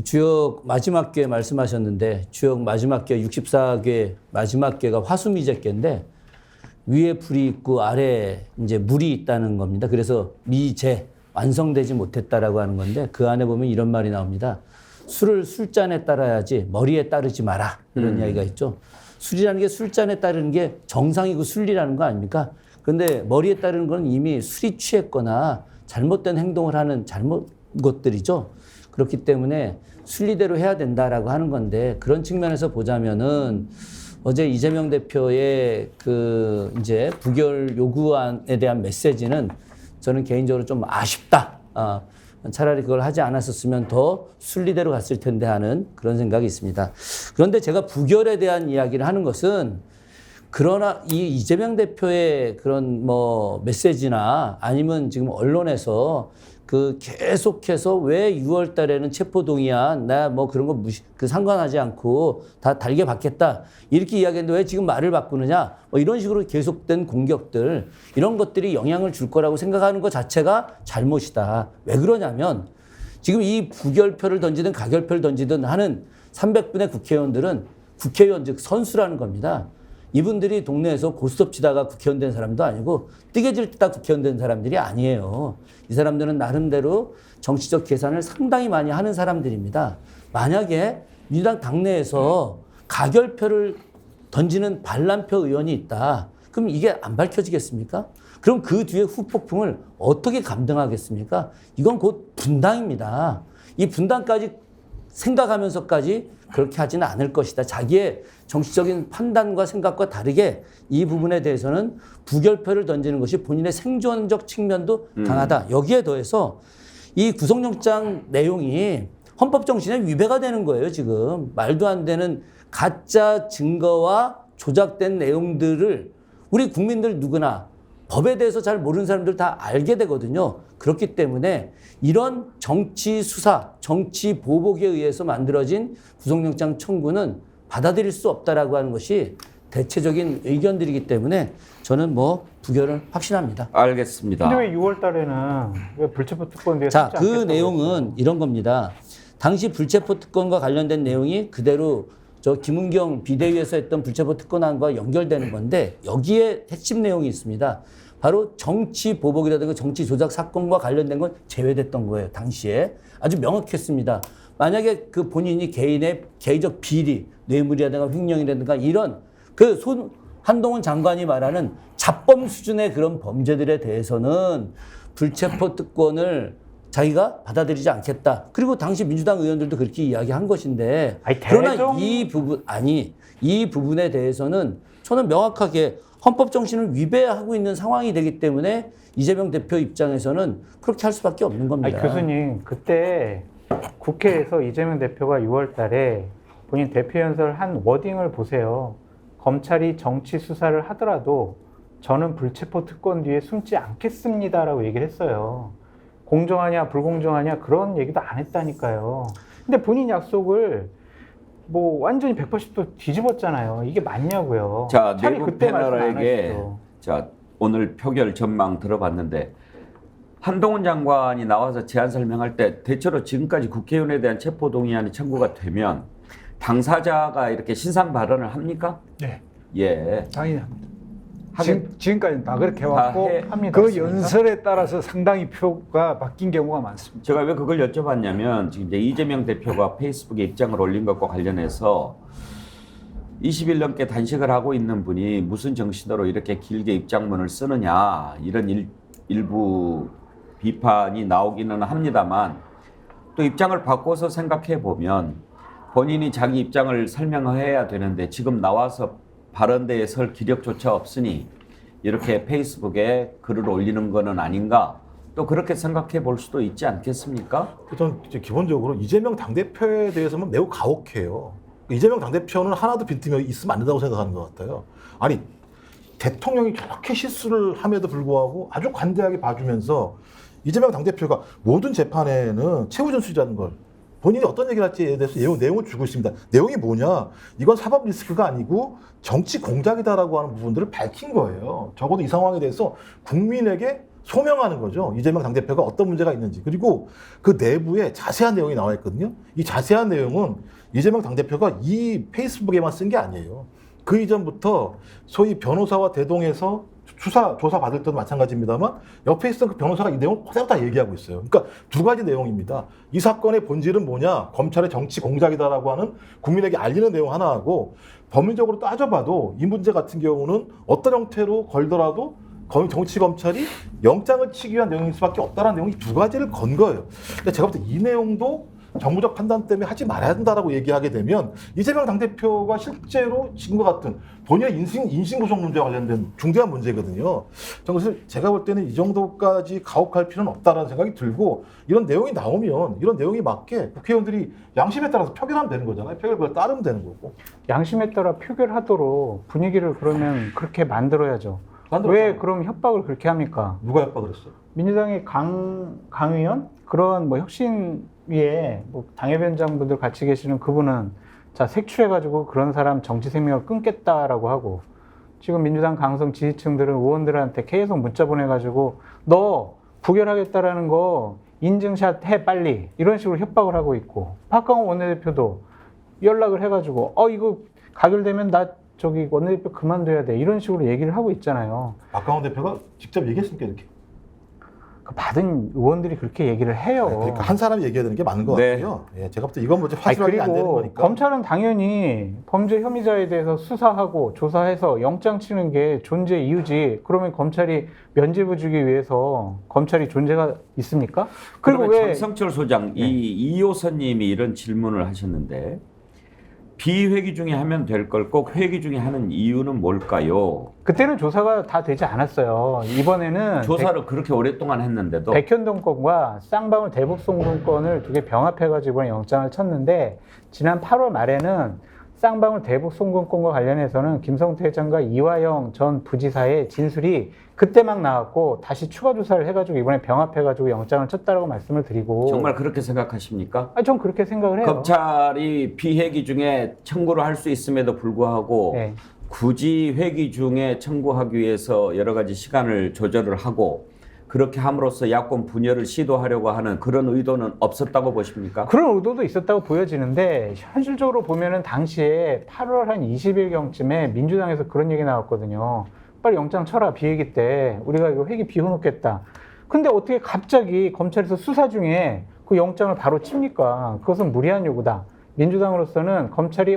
주역 마지막 궤 말씀하셨는데 주역 마지막 궤 64궤 마지막 궤가 화수미제궤인데 위에 불이 있고 아래 이제 물이 있다는 겁니다. 그래서 미제 완성되지 못했다라고 하는 건데 그 안에 보면 이런 말이 나옵니다. 술을 술잔에 따라야지 머리에 따르지 마라 이런 이야기가 있죠. 술이라는 게 술잔에 따르는 게 정상이고 순리라는 거 아닙니까? 그런데 머리에 따르는 건 이미 술이 취했거나 잘못된 행동을 하는 것들이죠. 그렇기 때문에 순리대로 해야 된다라고 하는 건데 그런 측면에서 보자면은 어제 이재명 대표의 그 이제 부결 요구안에 대한 메시지는 저는 개인적으로 좀 아쉽다. 차라리 그걸 하지 않았었으면 더 순리대로 갔을 텐데 하는 그런 생각이 있습니다. 그런데 제가 부결에 대한 이야기를 하는 것은 그러나 이 이재명 대표의 그런 뭐 메시지나 아니면 지금 언론에서 그 계속해서 왜 6월 달에는 체포동의안 나 뭐 그런 거 상관하지 않고 다 달게 받겠다 이렇게 이야기했는데 왜 지금 말을 바꾸느냐 뭐 이런 식으로 계속된 공격들 이런 것들이 영향을 줄 거라고 생각하는 것 자체가 잘못이다. 왜 그러냐면 지금 이 부결표를 던지든 가결표를 던지든 하는 300분의 국회의원들은 국회의원 즉 선수라는 겁니다. 이분들이 동네에서 고스톱 치다가 국회의원 된 사람도 아니고 뜨개질 뜨다 국회의원 된 사람들이 아니에요. 이 사람들은 나름대로 정치적 계산을 상당히 많이 하는 사람들입니다. 만약에 민주당 당내에서 가결표를 던지는 반란표 의원이 있다. 그럼 이게 안 밝혀지겠습니까? 그럼 그 뒤에 후폭풍을 어떻게 감당하겠습니까? 이건 곧 분당입니다. 이 분당까지 생각하면서까지 그렇게 하지는 않을 것이다. 자기의 정치적인 판단과 생각과 다르게 이 부분에 대해서는 부결표를 던지는 것이 본인의 생존적 측면도 강하다. 여기에 더해서 이 구속영장 내용이 헌법 정신에 위배가 되는 거예요. 지금 말도 안 되는 가짜 증거와 조작된 내용들을 우리 국민들 누구나 법에 대해서 잘 모르는 사람들 다 알게 되거든요. 그렇기 때문에 이런 정치 수사, 정치 보복에 의해서 만들어진 구속영장 청구는 받아들일 수 없다라고 하는 것이 대체적인 의견들이기 때문에 저는 뭐 부결을 확신합니다. 알겠습니다. 근데 왜 6월 달에는 왜 불체포 특권 뒤에 자, 숨지 그 않겠다고 내용은 그랬어요? 이런 겁니다. 당시 불체포 특권과 관련된 내용이 그대로 저 김은경 비대위에서 했던 불체포 특권안과 연결되는 건데 여기에 핵심 내용이 있습니다. 바로 정치 보복이라든가 정치 조작 사건과 관련된 건 제외됐던 거예요. 당시에 아주 명확했습니다. 만약에 그 본인이 개인의 개인적 비리, 뇌물이라든가 횡령이라든가 이런 그 한동훈 장관이 말하는 자범 수준의 그런 범죄들에 대해서는 불체포 특권을 자기가 받아들이지 않겠다. 그리고 당시 민주당 의원들도 그렇게 이야기한 것인데 아니, 그러나 대정- 이 부분에 대해서는 저는 명확하게 헌법 정신을 위배하고 있는 상황이 되기 때문에 이재명 대표 입장에서는 그렇게 할 수밖에 없는 겁니다. 아니, 교수님, 그때 국회에서 이재명 대표가 6월 달에 본인 대표연설 한 워딩을 보세요. 검찰이 정치 수사를 하더라도 저는 불체포 특권 뒤에 숨지 않겠습니다라고 얘기를 했어요. 공정하냐 불공정하냐 그런 얘기도 안 했다니까요. 근데 본인 약속을 뭐 완전히 180도 뒤집었잖아요. 이게 맞냐고요. 자, 차라리 내부 그때 말씀 안 패널에게 하시죠. 자, 오늘 표결 전망 들어봤는데 한동훈 장관이 나와서 제안 설명할 때 대체로 지금까지 국회의원에 대한 체포동의안이 청구가 되면 당사자가 이렇게 신상 발언을 합니까? 네, 예. 당연히 합니다. 하긴 지금까지 다 그렇게 해왔고 합니다. 그 연설에 따라서 상당히 표가 바뀐 경우가 많습니다. 제가 왜 그걸 여쭤봤냐면 지금 이제 이재명 대표가 페이스북에 입장을 올린 것과 관련해서 20일 넘게 단식을 하고 있는 분이 무슨 정신으로 이렇게 길게 입장문을 쓰느냐 이런 일부 비판이 나오기는 합니다만 또 입장을 바꿔서 생각해 보면 본인이 자기 입장을 설명해야 되는데 지금 나와서 발언대에 설 기력조차 없으니 이렇게 페이스북에 글을 올리는 거는 아닌가 또 그렇게 생각해 볼 수도 있지 않겠습니까? 저는 이제 기본적으로 이재명 당대표에 대해서는 매우 가혹해요. 이재명 당대표는 하나도 빈틈이 있으면 안 된다고 생각하는 것 같아요. 아니 대통령이 저렇게 실수를 함에도 불구하고 아주 관대하게 봐주면서 이재명 당대표가 모든 재판에는 최우선수라는 걸 본인이 어떤 얘기를 할지에 대해서 내용을 주고 있습니다. 내용이 뭐냐? 이건 사법 리스크가 아니고 정치 공작이다라고 하는 부분들을 밝힌 거예요. 적어도 이 상황에 대해서 국민에게 소명하는 거죠. 이재명 당대표가 어떤 문제가 있는지. 그리고 그 내부에 자세한 내용이 나와 있거든요. 이 자세한 내용은 이재명 당대표가 이 페이스북에만 쓴 게 아니에요. 그 이전부터 소위 변호사와 대동해서 조사 받을 때도 마찬가지입니다만 옆에 있었던 그 변호사가 이 내용을 그대로 다 얘기하고 있어요. 그러니까 두 가지 내용입니다. 이 사건의 본질은 뭐냐? 검찰의 정치 공작이다라고 하는 국민에게 알리는 내용 하나하고 법리적으로 따져봐도 이 문제 같은 경우는 어떤 형태로 걸더라도 정치검찰이 영장을 치기 위한 내용일 수밖에 없다는 내용이 두 가지를 건 거예요. 근데 제가 볼 때 이 내용도 정부적 판단 때문에 하지 말아야 된다라고 얘기하게 되면 이재명 당대표가 실제로 지금과 같은 본인의 인신구속 문제와 관련된 중대한 문제거든요. 그래서 제가 볼 때는 이 정도까지 가혹할 필요는 없다라는 생각이 들고 이런 내용이 나오면 이런 내용이 맞게 국회의원들이 양심에 따라서 표결하면 되는 거잖아요. 표결을 따르면 되는 거고. 양심에 따라 표결하도록 분위기를 그러면 그렇게 만들어야죠. 왜 그럼 협박을 그렇게 합니까? 누가 협박을 했어요? 민주당의 강 의원 그런 뭐 혁신위에 뭐 당협위원장분들 같이 계시는 그분은 자 색출해가지고 그런 사람 정치 생명을 끊겠다라고 하고 지금 민주당 강성 지지층들은 의원들한테 계속 문자 보내가지고 너 부결하겠다라는 거 인증샷 해 빨리 이런 식으로 협박을 하고 있고 박강원 원내대표도 연락을 해가지고 이거 가결되면 나 저기 원내대표 그만둬야 돼 이런 식으로 얘기를 하고 있잖아요. 박강원 대표가 직접 얘기했으니까 이렇게. 받은 의원들이 그렇게 얘기를 해요. 그러니까 한 사람이 얘기해야 되는 게 맞는 것 네. 같아요. 예, 제가 볼 때 이건 뭐지 확실하게 안 되는 거니까. 검찰은 당연히 범죄 혐의자에 대해서 수사하고 조사해서 영장 치는 게 존재 이유지. 그러면 검찰이 면죄부 주기 위해서 검찰이 존재가 있습니까? 그리고 그러면 왜 장성철 소장 이호선님이 이런 질문을 하셨는데 비회기 중에 하면 될 걸 꼭 회기 중에 하는 이유는 뭘까요? 그때는 조사가 다 되지 않았어요. 이번에는 조사를 그렇게 오랫동안 했는데도 백현동 건과 쌍방울 대북송금 건을 두 개 병합해가지고 영장을 쳤는데 지난 8월 말에는 쌍방울 대북 송금건과 관련해서는 김성태 회장과 이화영 전 부지사의 진술이 그때 막 나왔고 다시 추가 조사를 해가지고 이번에 병합해가지고 영장을 쳤다라고 말씀을 드리고 정말 그렇게 생각하십니까? 전 그렇게 생각을 해요. 검찰이 비회기 중에 청구를 할 수 있음에도 불구하고 네. 굳이 회기 중에 청구하기 위해서 여러 가지 시간을 조절을 하고 그렇게 함으로써 야권 분열을 시도하려고 하는 그런 의도는 없었다고 보십니까? 그런 의도도 있었다고 보여지는데 현실적으로 보면은 당시에 8월 한 20일경쯤에 민주당에서 그런 얘기 나왔거든요. 빨리 영장 쳐라, 비회기 때 우리가 이거 회기 비워놓겠다. 근데 어떻게 갑자기 검찰에서 수사 중에 그 영장을 바로 칩니까? 그것은 무리한 요구다. 민주당으로서는 검찰이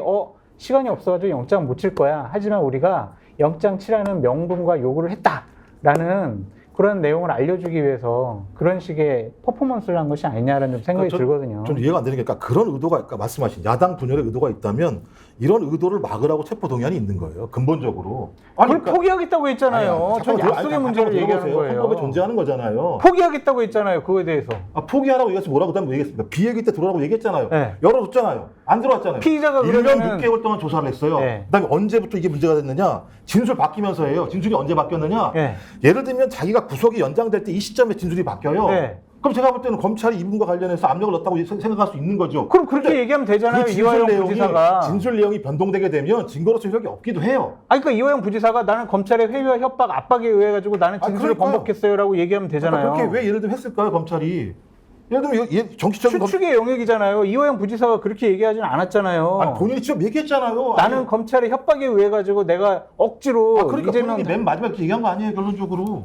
시간이 없어가지고 영장 못 칠 거야. 하지만 우리가 영장 치라는 명분과 요구를 했다라는 그런 내용을 알려주기 위해서 그런 식의 퍼포먼스를 한 것이 아니냐라는 생각이 들거든요. 좀 이해가 안 되는 게 그러니까 그런 의도가 아까 말씀하신 야당 분열의 의도가 있다면 이런 의도를 막으라고 체포동의안이 있는 거예요. 근본적으로. 그걸 포기하겠다고 했잖아요. 전 약속의 문제를 얘기하는 거예요. 헌법에 존재하는 거잖아요. 포기하겠다고 했잖아요. 그거에 대해서. 포기하라고 얘기해서 뭐라고 그다음에 얘기했습니까? 비회기 때 들어오라고 얘기했잖아요. 네. 열어줬잖아요. 안 들어왔잖아요. 피의자가 1년 그러면은 6개월 동안 조사를 했어요. 네. 그다음에 언제부터 이게 문제가 됐느냐? 진술 바뀌면서예요. 진술이 언제 바뀌었느냐? 네. 예를 들면 자기가 구속이 연장될 때 이 시점에 진술이 바뀌어요. 네. 그럼 제가 볼 때는 검찰이 이 부분과 관련해서 압력을 넣었다고 생각할 수 있는 거죠. 그럼 그렇게 얘기하면 되잖아요. 그 이화영 부지사가. 진술 내용이 변동되게 되면 증거로서 효력이 없기도 해요. 그러니까 이화영 부지사가 나는 검찰의 회유와 협박, 압박에 의해 가지고 나는 진술을 그러니까요. 번복했어요라고 얘기하면 되잖아요. 그러니까 그렇게 왜 예를 들면 했을까요, 검찰이? 예를 들면 정치적인 추측의 영역이잖아요. 이화영 부지사가 그렇게 얘기하지는 않았잖아요. 아니, 본인이 직접 얘기했잖아요. 나는 검찰의 협박에 의해 가지고 내가 억지로 그러니까 이재명 본인이 맨 마지막에 얘기한 거 아니에요, 결론적으로.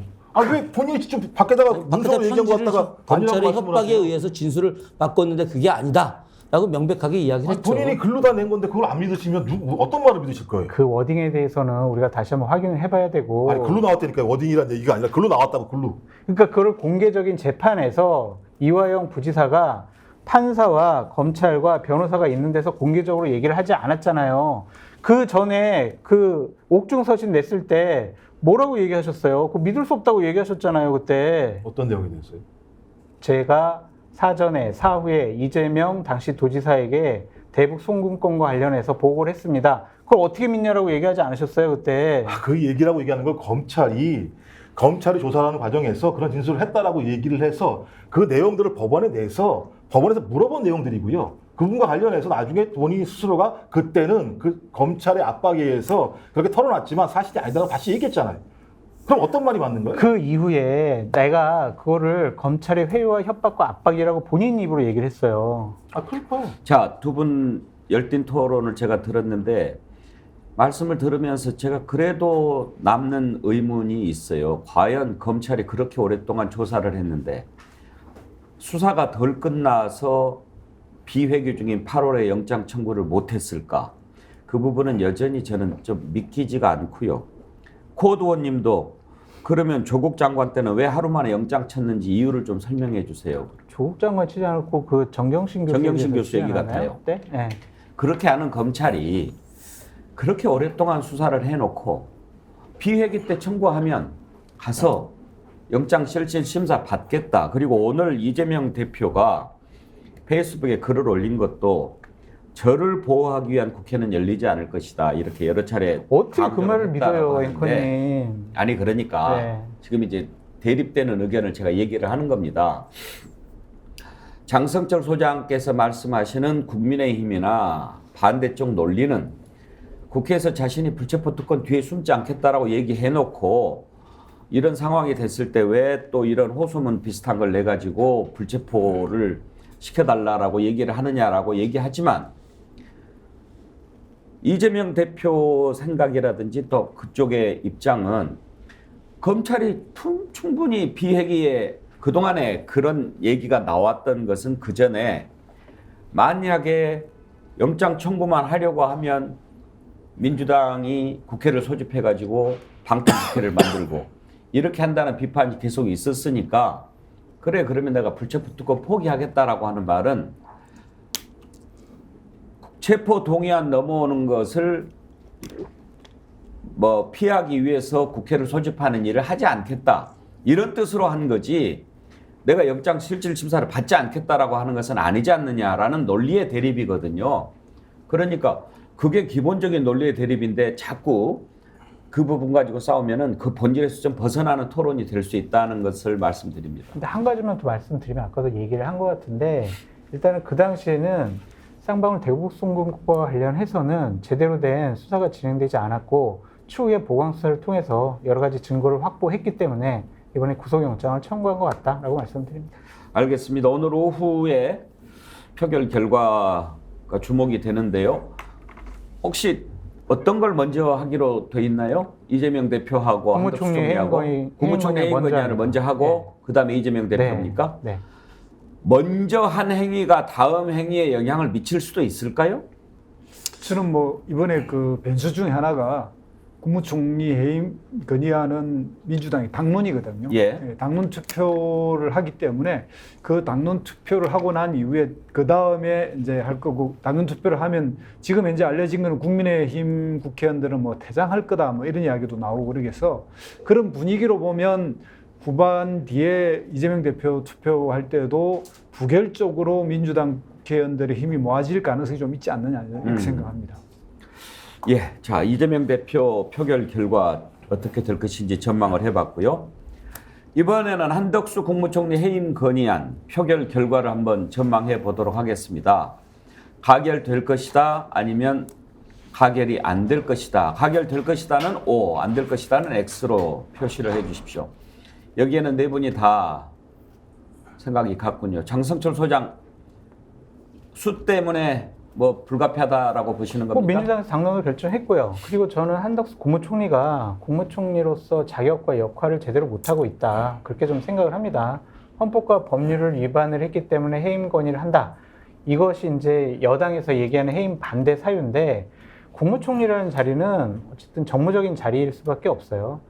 왜 본인이 직접 밖에다가 문서로 얘기한 거 갖다가 검찰의 아니라고 협박에 말씀을 하세요? 의해서 진술을 바꿨는데 그게 아니다. 라고 명백하게 이야기를 했죠. 본인이 글로 다 낸 건데 그걸 안 믿으시면 어떤 말을 믿으실 거예요? 그 워딩에 대해서는 우리가 다시 한번 확인을 해봐야 되고. 아니 글로 나왔다니까 워딩이란 얘기가 아니라 글로 나왔다고 글로. 그러니까 그걸 공개적인 재판에서 이화영 부지사가 판사와 검찰과 변호사가 있는 데서 공개적으로 얘기를 하지 않았잖아요. 그 전에 그 옥중서신 냈을 때 뭐라고 얘기하셨어요? 그 믿을 수 없다고 얘기하셨잖아요, 그때. 어떤 내용이 됐어요? 제가 사전에 사후에 이재명 당시 도지사에게 대북 송금건과 관련해서 보고를 했습니다. 그걸 어떻게 믿냐라고 얘기하지 않으셨어요, 그때? 그 얘기라고 얘기하는 걸 검찰이 조사하는 과정에서 그런 진술을 했다라고 얘기를 해서 그 내용들을 법원에 내서 법원에서 물어본 내용들이고요. 그분과 관련해서 나중에 본인 스스로가 그때는 그 검찰의 압박에 의해서 그렇게 털어놨지만 사실이 아니다라고 다시 얘기했잖아요. 그럼 어떤 말이 맞는 거예요? 그 이후에 내가 그거를 검찰의 회유와 협박과 압박이라고 본인 입으로 얘기를 했어요. 그럴까요? 자, 두 분 열띤 토론을 제가 들었는데 말씀을 들으면서 제가 그래도 남는 의문이 있어요. 과연 검찰이 그렇게 오랫동안 조사를 했는데 수사가 덜 끝나서 비회기 중인 8월에 영장 청구를 못했을까? 그 부분은 여전히 저는 좀 믿기지가 않고요. 코 의원님도 그러면 조국 장관 때는 왜 하루 만에 영장 쳤는지 이유를 좀 설명해 주세요. 조국 장관 치지 않고 그 정경심 교수 얘기 같아요. 네? 네. 그렇게 하는 검찰이 그렇게 오랫동안 수사를 해놓고 비회기 때 청구하면 가서 영장 실질 심사 받겠다. 그리고 오늘 이재명 대표가 페이스북에 글을 올린 것도 저를 보호하기 위한 국회는 열리지 않을 것이다. 이렇게 여러 차례 어떻게 그 말을 했다라고 믿어요, 하는데 앵커님? 아니 그러니까 네. 지금 이제 대립되는 의견을 제가 얘기를 하는 겁니다. 장성철 소장께서 말씀하시는 국민의힘이나 반대쪽 논리는 국회에서 자신이 불체포 특권 뒤에 숨지 않겠다라고 얘기해놓고 이런 상황이 됐을 때 왜 또 이런 호소문 비슷한 걸 내가지고 불체포를 시켜달라고 얘기를 하느냐라고 얘기하지만 이재명 대표 생각이라든지 또 그쪽의 입장은 검찰이 충분히 비회기에 그동안에 그런 얘기가 나왔던 것은 그 전에 만약에 영장 청구만 하려고 하면 민주당이 국회를 소집해가지고 방탄 국회를 만들고 이렇게 한다는 비판이 계속 있었으니까 그래 그러면 내가 불체포 특권 포기하겠다라고 하는 말은 체포 동의안 넘어오는 것을 뭐 피하기 위해서 국회를 소집하는 일을 하지 않겠다 이런 뜻으로 한 거지 내가 영장 실질 심사를 받지 않겠다라고 하는 것은 아니지 않느냐라는 논리의 대립이거든요. 그러니까 그게 기본적인 논리의 대립인데 자꾸 그 부분 가지고 싸우면은 그 본질에서 좀 벗어나는 토론이 될 수 있다는 것을 말씀드립니다. 근데 한 가지만 더 말씀드리면 아까도 얘기를 한 것 같은데 일단은 그 당시에는 쌍방울 대북 송금과 관련해서는 제대로 된 수사가 진행되지 않았고 추후에 보강 수사를 통해서 여러 가지 증거를 확보했기 때문에 이번에 구속영장을 청구한 것 같다라고 말씀드립니다. 알겠습니다. 오늘 오후에 표결 결과가 주목이 되는데요. 혹시 어떤 걸 먼저 하기로 돼 있나요? 이재명 대표하고 한덕수 총리하고 국무총리 해임 건의안을 먼저 하고 네. 그다음에 이재명 대표입니까? 네. 네. 먼저 한 행위가 다음 행위에 영향을 미칠 수도 있을까요? 저는 뭐 이번에 그 변수 중에 하나가 국무총리 해임 건의안은 민주당이 당론이거든요. 예. 당론 투표를 하기 때문에 그 당론 투표를 하고 난 이후에 그 다음에 이제 할 거고 당론 투표를 하면 지금 현재 알려진 거는 국민의힘 국회의원들은 뭐 퇴장할 거다 뭐 이런 이야기도 나오고 그러겠어 그런 분위기로 보면 후반 뒤에 이재명 대표 투표할 때도 부결적으로 민주당 국회의원들의 힘이 모아질 가능성이 좀 있지 않느냐 이렇게 생각합니다. 예, 자 이재명 대표 표결 결과 어떻게 될 것인지 전망을 해봤고요. 이번에는 한덕수 국무총리 해임 건의안 표결 결과를 한번 전망해 보도록 하겠습니다. 가결될 것이다 아니면 가결이 안 될 것이다. 가결될 것이다는 O, 안 될 것이다는 X로 표시를 해 주십시오. 여기에는 네 분이 다 생각이 같군요. 장성철 소장 수 때문에 뭐 불가피하다라고 보시는 겁니까? 민주당에서 당론을 결정했고요. 그리고 저는 한덕수 국무총리가 국무총리로서 자격과 역할을 제대로 못하고 있다. 그렇게 좀 생각을 합니다. 헌법과 법률을 위반을 했기 때문에 해임 건의를 한다. 이것이 이제 여당에서 얘기하는 해임 반대 사유인데 국무총리라는 자리는 어쨌든 정무적인 자리일 수밖에 없어요.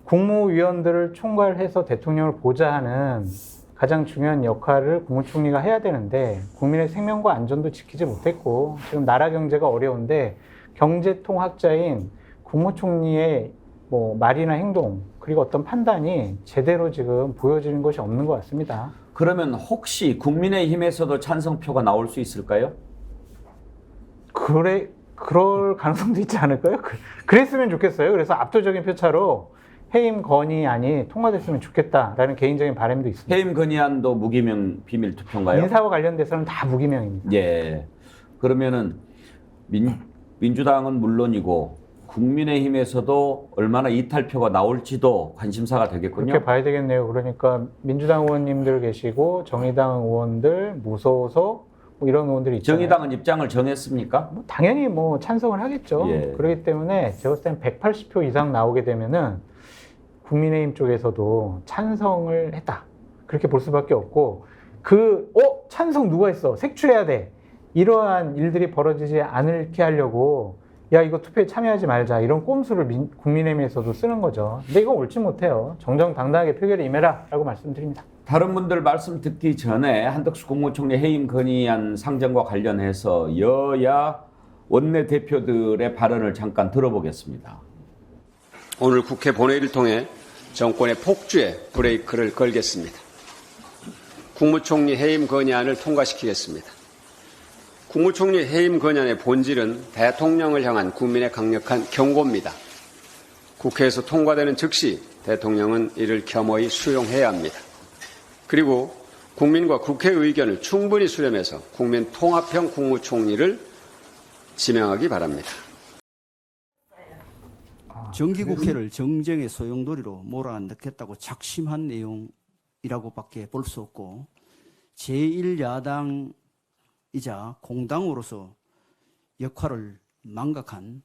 국무위원들을 총괄해서 대통령을 보좌하는 가장 중요한 역할을 국무총리가 해야 되는데 국민의 생명과 안전도 지키지 못했고 지금 나라 경제가 어려운데 경제통학자인 국무총리의 뭐 말이나 행동 그리고 어떤 판단이 제대로 지금 보여지는 것이 없는 것 같습니다. 그러면 혹시 국민의힘에서도 찬성표가 나올 수 있을까요? 그럴 가능성도 있지 않을까요? 그랬으면 좋겠어요. 그래서 압도적인 표차로 해임 건의안이 통과됐으면 좋겠다라는 개인적인 바람도 있습니다. 해임 건의안도 무기명 비밀 투표인가요? 인사와 관련돼서는 다 무기명입니다. 예. 그러면은 민주당은 물론이고 국민의힘에서도 얼마나 이탈표가 나올지도 관심사가 되겠군요. 그렇게 봐야 되겠네요. 그러니까 민주당 의원님들 계시고 정의당 의원들, 무소속 뭐 이런 의원들이 있잖아요. 정의당은 입장을 정했습니까? 당연히 뭐 찬성을 하겠죠. 예. 그렇기 때문에 제가 봤을 때는 180표 이상 나오게 되면은 국민의힘 쪽에서도 찬성을 했다. 그렇게 볼 수밖에 없고 찬성 누가 했어? 색출해야 돼. 이러한 일들이 벌어지지 않게 하려고 야 이거 투표에 참여하지 말자. 이런 꼼수를 국민의힘에서도 쓰는 거죠. 근데 이건 옳지 못해요. 정정당당하게 표결에 임해라 라고 말씀드립니다. 다른 분들 말씀 듣기 전에 한덕수 국무총리 해임 건의안 상정과 관련해서 여야 원내대표들의 발언을 잠깐 들어보겠습니다. 오늘 국회 본회의를 통해 정권의 폭주에 브레이크를 걸겠습니다. 국무총리 해임 건의안을 통과시키겠습니다. 국무총리 해임 건의안의 본질은 대통령을 향한 국민의 강력한 경고입니다. 국회에서 통과되는 즉시 대통령은 이를 겸허히 수용해야 합니다. 그리고 국민과 국회 의견을 충분히 수렴해서 국민 통합형 국무총리를 지명하기 바랍니다. 정기국회를 정쟁의 소용돌이로 몰아넣겠다고 작심한 내용이라고밖에 볼 수 없고 제1야당이자 공당으로서 역할을 망각한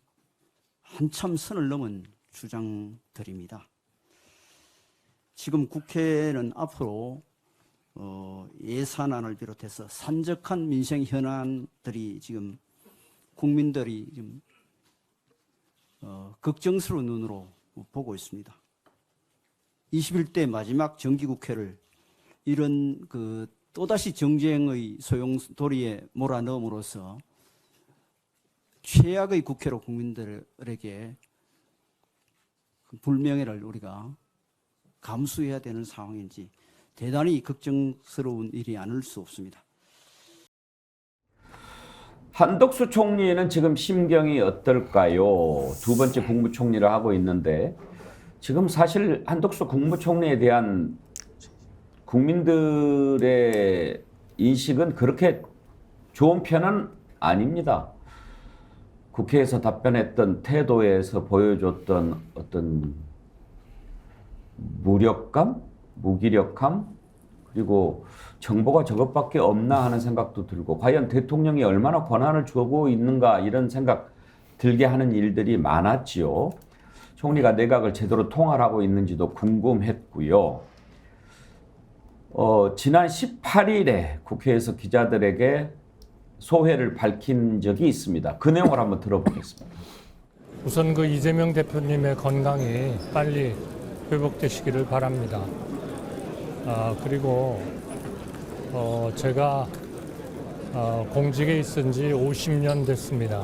한참 선을 넘은 주장들입니다. 지금 국회는 앞으로 예산안을 비롯해서 산적한 민생 현안들이 지금 국민들이 지금 걱정스러운 눈으로 보고 있습니다. 21대 마지막 정기국회를 이런 또다시 정쟁의 소용돌이에 몰아넣음으로써 최악의 국회로 국민들에게 불명예를 우리가 감수해야 되는 상황인지 대단히 걱정스러운 일이 아닐 수 없습니다. 한덕수 총리는 지금 심경이 어떨까요? 두 번째 국무총리를 하고 있는데 지금 사실 한덕수 국무총리에 대한 국민들의 인식은 그렇게 좋은 편은 아닙니다. 국회에서 답변했던 태도에서 보여줬던 어떤 무력감, 무기력함, 그리고 정보가 저것밖에 없나 하는 생각도 들고 과연 대통령이 얼마나 권한을 주고 있는가 이런 생각 들게 하는 일들이 많았지요. 총리가 내각을 제대로 통할하고 있는지도 궁금했고요. 지난 18일에 국회에서 기자들에게 소회를 밝힌 적이 있습니다. 그 내용을 한번 들어보겠습니다. 우선 그 이재명 대표님의 건강이 빨리 회복되시기를 바랍니다. 그리고 제가 공직에 있은 지 50년 됐습니다.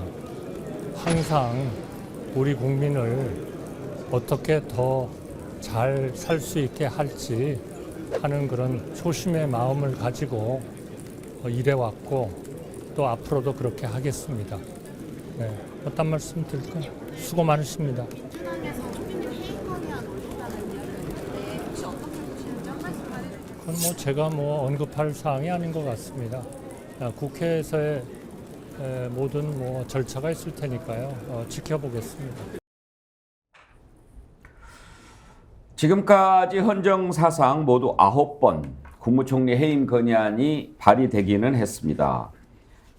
항상 우리 국민을 어떻게 더 잘 살 수 있게 할지 하는 그런 초심의 마음을 가지고 일해왔고 또 앞으로도 그렇게 하겠습니다. 네, 어떤 말씀 드릴까요? 수고 많으십니다. 그건 뭐 제가 언급할 사항이 아닌 것 같습니다. 국회에서의 모든 절차가 있을 테니까요. 지켜보겠습니다. 지금까지 헌정사상 모두 9번 국무총리 해임 건의안이 발의되기는 했습니다.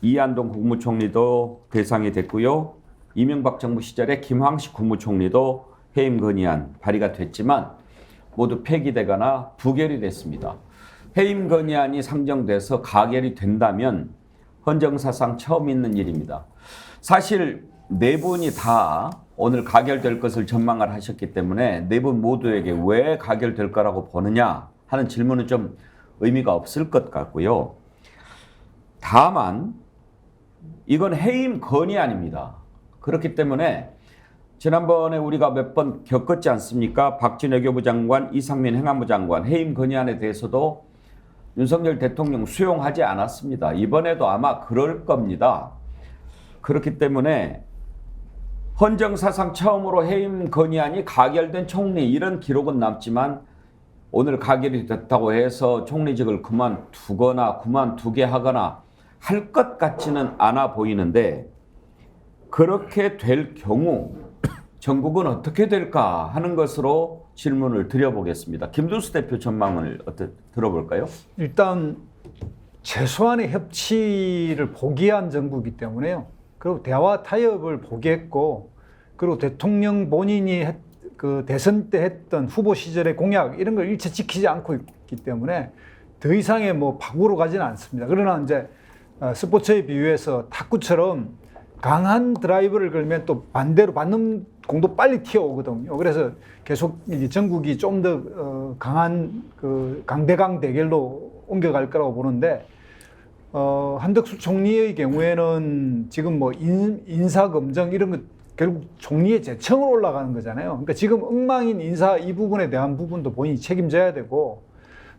이한동 국무총리도 대상이 됐고요. 이명박 정부 시절에 김황식 국무총리도 해임 건의안 발의가 됐지만 모두 폐기되거나 부결이 됐습니다. 해임 건의안이 상정돼서 가결이 된다면 헌정사상 처음 있는 일입니다. 사실 네 분이 다 오늘 가결될 것을 전망을 하셨기 때문에 네 분 모두에게 왜 가결될 거라고 보느냐 하는 질문은 좀 의미가 없을 것 같고요. 다만 이건 해임 건의안입니다. 그렇기 때문에 지난번에 우리가 몇 번 겪었지 않습니까? 박진 외교부 장관, 이상민 행안부 장관 해임 건의안에 대해서도 윤석열 대통령 수용하지 않았습니다. 이번에도 아마 그럴 겁니다. 그렇기 때문에 헌정사상 처음으로 해임 건의안이 가결된 총리 이런 기록은 남지만 오늘 가결이 됐다고 해서 총리직을 그만두거나 그만두게 하거나 할 것 같지는 않아 보이는데 그렇게 될 경우 전국은 어떻게 될까 하는 것으로 질문을 드려보겠습니다. 김두수 대표 전망을 들어볼까요? 일단 최소한의 협치를 포기한 정부이기 때문에요. 그리고 대화 타협을 포기했고, 그리고 대통령 본인이 그 대선 때 했던 후보 시절의 공약 이런 걸 일체 지키지 않고 있기 때문에 더 이상의 파국으로 가지는 않습니다. 그러나 이제 스포츠에 비유해서 탁구처럼 강한 드라이브를 걸면 또 반대로 받는 공도 빨리 튀어오거든요. 그래서 계속 전국이 좀 더 강한 그 강대강 대결로 옮겨갈 거라고 보는데, 한덕수 총리의 경우에는 지금 인사 검증 이런 것 결국 총리의 재청으로 올라가는 거잖아요. 그러니까 지금 엉망인 인사 이 부분에 대한 부분도 본인이 책임져야 되고,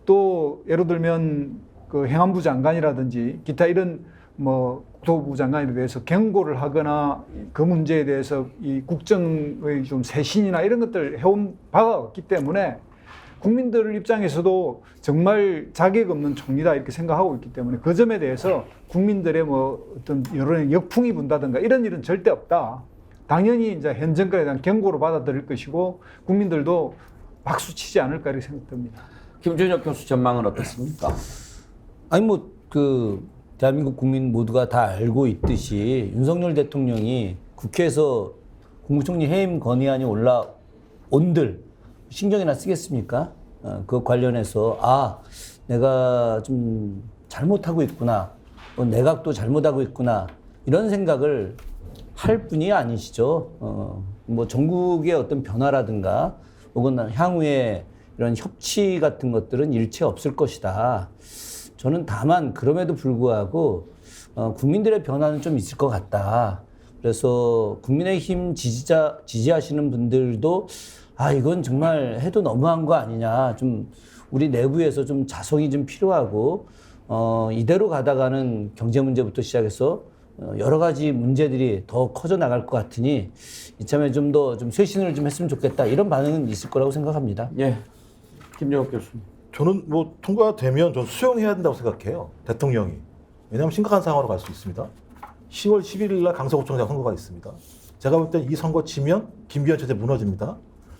또 예를 들면 그 행안부 장관이라든지 기타 이런 국토부 장관에 대해서 경고를 하거나 그 문제에 대해서 이 국정의 좀 쇄신이나 이런 것들 해온 바가 없기 때문에 국민들 입장에서도 정말 자격 없는 총리다 이렇게 생각하고 있기 때문에 그 점에 대해서 국민들의 어떤 여론의 역풍이 분다든가 이런 일은 절대 없다. 당연히 이제 현 정권에 대한 경고로 받아들일 것이고 국민들도 박수 치지 않을까 이렇게 생각됩니다. 김준혁 교수 전망은 어떻습니까? 아니 대한민국 국민 모두가 다 알고 있듯이 윤석열 대통령이 국회에서 국무총리 해임 건의안이 올라온들 신경이나 쓰겠습니까? 그 관련해서 내가 좀 잘못하고 있구나, 내각도 잘못하고 있구나 이런 생각을 할 분이 아니시죠. 전국의 어떤 변화라든가 혹은 향후에 이런 협치 같은 것들은 일체 없을 것이다. 저는 다만 그럼에도 불구하고 국민들의 변화는 좀 있을 것 같다. 그래서 국민의힘 지지하시는 분들도 이건 정말 해도 너무한 거 아니냐. 좀 우리 내부에서 좀 자성이 좀 필요하고 이대로 가다가는 경제 문제부터 시작해서 여러 가지 문제들이 더 커져 나갈 것 같으니 이참에 좀 더 좀 쇄신을 좀 했으면 좋겠다 이런 반응은 있을 거라고 생각합니다. 예, 김정욱 교수님. 저는 뭐 통과되면 전 수용해야 된다고 생각해요. 대통령이. 왜냐하면 심각한 상황으로 갈 수 있습니다. 10월 11일 날 강서구청장 선거가 있습니다. 제가 볼 때 이 선거 치면 김기현 체제 무너집니다.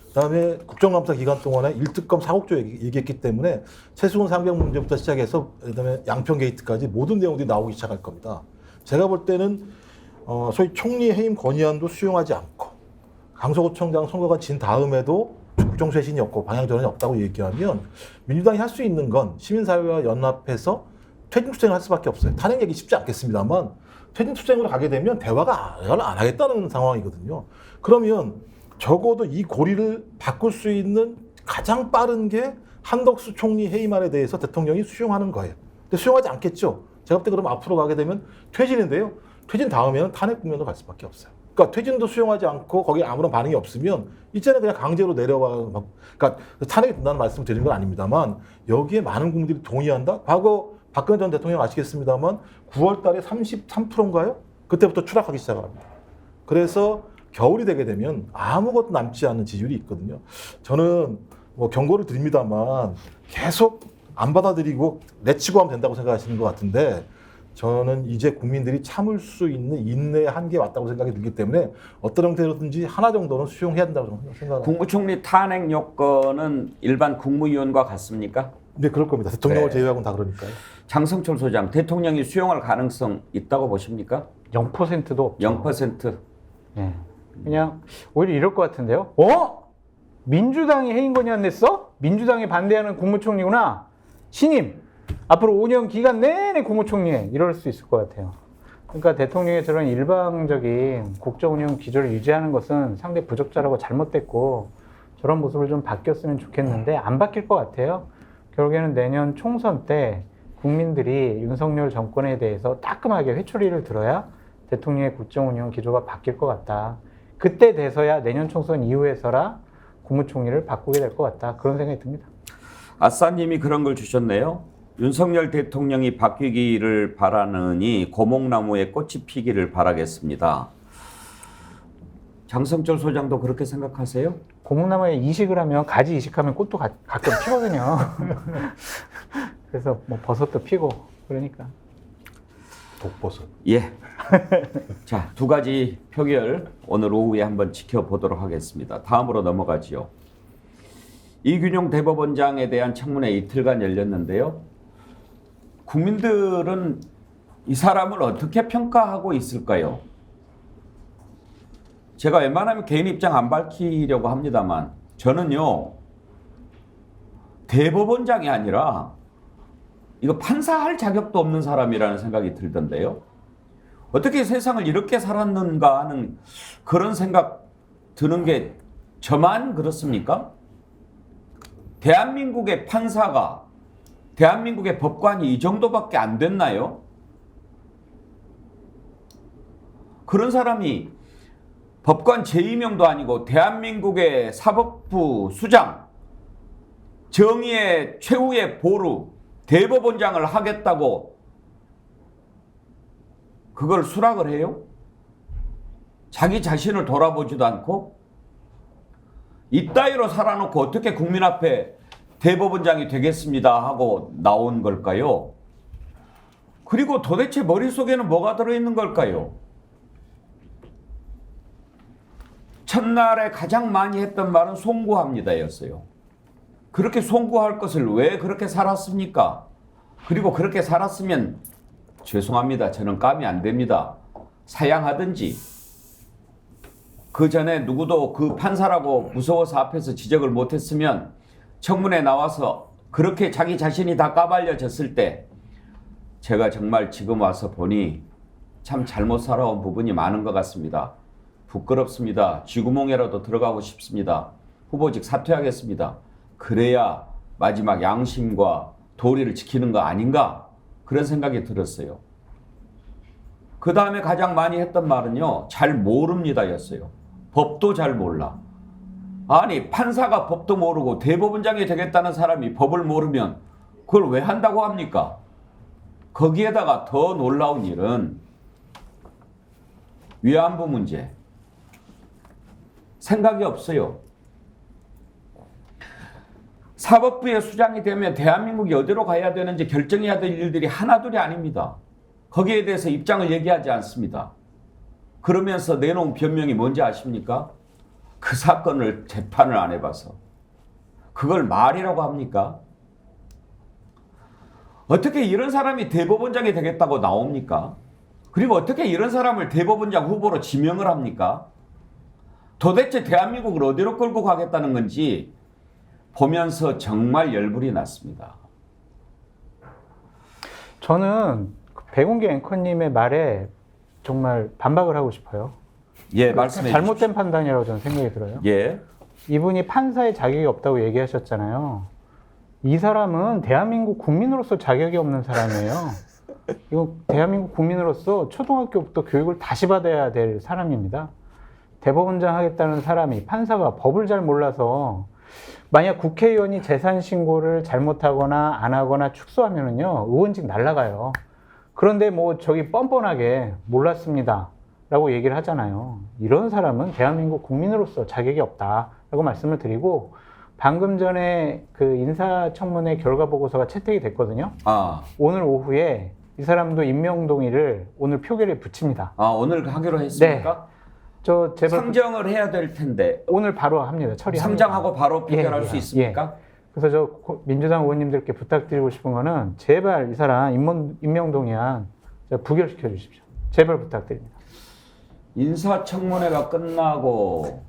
그다음에 국정감사 기간 동안에 1특검 4국조 얘기했기 때문에 최수근 상병 문제부터 시작해서 그다음에 양평 게이트까지 모든 내용들이 나오기 시작할 겁니다. 제가 볼 때는 소위 총리 해임 건의안도 수용하지 않고 강서구청장 선거가 진 다음에도 국정 쇄신이 없고 방향 전환이 없다고 얘기하면 민주당이 할 수 있는 건 시민사회와 연합해서 퇴진투쟁을 할 수밖에 없어요. 탄핵 얘기 쉽지 않겠습니다만 퇴진투쟁으로 가게 되면 대화가 안 하겠다는 상황이거든요. 그러면 적어도 이 고리를 바꿀 수 있는 가장 빠른 게 한덕수 총리 해임안에 대해서 대통령이 수용하는 거예요. 근데 수용하지 않겠죠. 제가 볼 때 그럼 앞으로 가게 되면 퇴진인데요. 퇴진 다음에는 탄핵 국면으로 갈 수밖에 없어요. 그러니까 퇴진도 수용하지 않고 거기에 아무런 반응이 없으면 이제는 그냥 강제로 내려와. 그러니까 탄핵이 된다는 말씀을 드리는 건 아닙니다만 여기에 많은 국민들이 동의한다. 과거 박근혜 전 대통령 아시겠습니다만 9월 달에 33%인가요? 그때부터 추락하기 시작합니다. 그래서 겨울이 되게 되면 아무것도 남지 않는 지지율이 있거든요. 저는 뭐 경고를 드립니다만 계속 안 받아들이고 내치고 하면 된다고 생각하시는 것 같은데 저는 이제 국민들이 참을 수 있는 인내의 한계에 왔다고 생각이 들기 때문에 어떤 형태로든지 하나 정도는 수용해야 된다고 생각합니다. 국무총리 탄핵 요건은 일반 국무위원과 같습니까? 네, 그럴 겁니다. 대통령을 네. 제외하고는 다 그러니까요. 장성철 소장, 대통령이 수용할 가능성 있다고 보십니까? 0%도 없죠. 0%. 예. 그냥 오히려 이럴 것 같은데요. 민주당이 해임 건의안 냈어? 민주당이 반대하는 국무총리구나. 신임. 앞으로 5년 기간 내내 국무총리해. 이럴 수 있을 것 같아요. 그러니까 대통령의 저런 일방적인 국정 운영 기조를 유지하는 것은 상당히 부적절하고 잘못됐고 저런 모습을 좀 바뀌었으면 좋겠는데 안 바뀔 것 같아요. 결국에는 내년 총선 때 국민들이 윤석열 정권에 대해서 따끔하게 회초리를 들어야 대통령의 국정 운영 기조가 바뀔 것 같다. 그때 돼서야 내년 총선 이후에서라 국무총리를 바꾸게 될 것 같다. 그런 생각이 듭니다. 아싸님이 그런 걸 주셨네요. 윤석열 대통령이 바뀌기를 바라느니 고목나무에 꽃이 피기를 바라겠습니다. 장성철 소장도 그렇게 생각하세요? 고목나무에 이식을 하면 가지 이식하면 꽃도 가끔 피거든요. 그래서 뭐 버섯도 피고 그러니까. 독버섯. 예. 자, 두 가지 표결 오늘 오후에 한번 지켜보도록 하겠습니다. 다음으로 넘어가지요. 이균용 대법원장에 대한 청문회 이틀간 열렸는데요. 국민들은 이 사람을 어떻게 평가하고 있을까요? 제가 웬만하면 개인 입장 안 밝히려고 합니다만 저는요. 대법원장이 아니라 이거 판사할 자격도 없는 사람이라는 생각이 들던데요. 어떻게 세상을 이렇게 살았는가 하는 그런 생각 드는 게 저만 그렇습니까? 대한민국의 판사가, 대한민국의 법관이 이 정도밖에 안 됐나요? 그런 사람이 법관 제2명도 아니고 대한민국의 사법부 수장, 정의의 최후의 보루, 대법원장을 하겠다고 그걸 수락을 해요? 자기 자신을 돌아보지도 않고? 이따위로 살아놓고 어떻게 국민 앞에 대법원장이 되겠습니다 하고 나온 걸까요? 그리고 도대체 머릿속에는 뭐가 들어있는 걸까요? 첫날에 가장 많이 했던 말은 송구합니다 였어요. 그렇게 송구할 것을 왜 그렇게 살았습니까? 그리고 그렇게 살았으면 죄송합니다. 저는 감이 안 됩니다. 사양하든지 그 전에 누구도 그 판사라고 무서워서 앞에서 지적을 못했으면 청문회 나와서 그렇게 자기 자신이 다 까발려졌을 때 제가 정말 지금 와서 보니 참 잘못 살아온 부분이 많은 것 같습니다. 부끄럽습니다. 쥐구멍에라도 들어가고 싶습니다. 후보직 사퇴하겠습니다. 그래야 마지막 양심과 도리를 지키는 거 아닌가? 그런 생각이 들었어요. 그 다음에 가장 많이 했던 말은요. 잘 모릅니다 였어요. 법도 잘 몰라. 아니 판사가 법도 모르고 대법원장이 되겠다는 사람이 법을 모르면 그걸 왜 한다고 합니까? 거기에다가 더 놀라운 일은 위안부 문제. 생각이 없어요. 사법부의 수장이 되면 대한민국이 어디로 가야 되는지 결정해야 될 일들이 하나둘이 아닙니다. 거기에 대해서 입장을 얘기하지 않습니다. 그러면서 내놓은 변명이 뭔지 아십니까? 그 사건을 재판을 안 해봐서. 그걸 말이라고 합니까? 어떻게 이런 사람이 대법원장이 되겠다고 나옵니까? 그리고 어떻게 이런 사람을 대법원장 후보로 지명을 합니까? 도대체 대한민국을 어디로 끌고 가겠다는 건지 보면서 정말 열불이 났습니다. 저는 백운기 앵커님의 말에 정말 반박을 하고 싶어요. 예, 말씀해 잘못된 주십시오. 판단이라고 저는 생각이 들어요. 예. 이분이 판사의 자격이 없다고 얘기하셨잖아요. 이 사람은 대한민국 국민으로서 자격이 없는 사람이에요. 이거 대한민국 국민으로서 초등학교부터 교육을 다시 받아야 될 사람입니다. 대법원장 하겠다는 사람이, 판사가 법을 잘 몰라서 만약 국회의원이 재산 신고를 잘못하거나 안 하거나 축소하면은요, 의원직 날아가요. 그런데 뭐 저기 뻔뻔하게 몰랐습니다 라고 얘기를 하잖아요. 이런 사람은 대한민국 국민으로서 자격이 없다라고 말씀을 드리고, 방금 전에 그 인사청문회 결과 보고서가 채택이 됐거든요. 오늘 오후에 이 사람도 임명 동의를 오늘 표결에 붙입니다. 오늘 하기로 했습니까? 네. 저 제발 상정을 해야 될 텐데. 오늘 바로 합니다. 처리합니다. 상정하고 바로 표결할 수 있습니까? 그래서 저 민주당 의원님들께 부탁드리고 싶은 거는 제발 이 사람 임명 동의안 부결시켜 주십시오. 제발 부탁드립니다. 인사청문회가 끝나고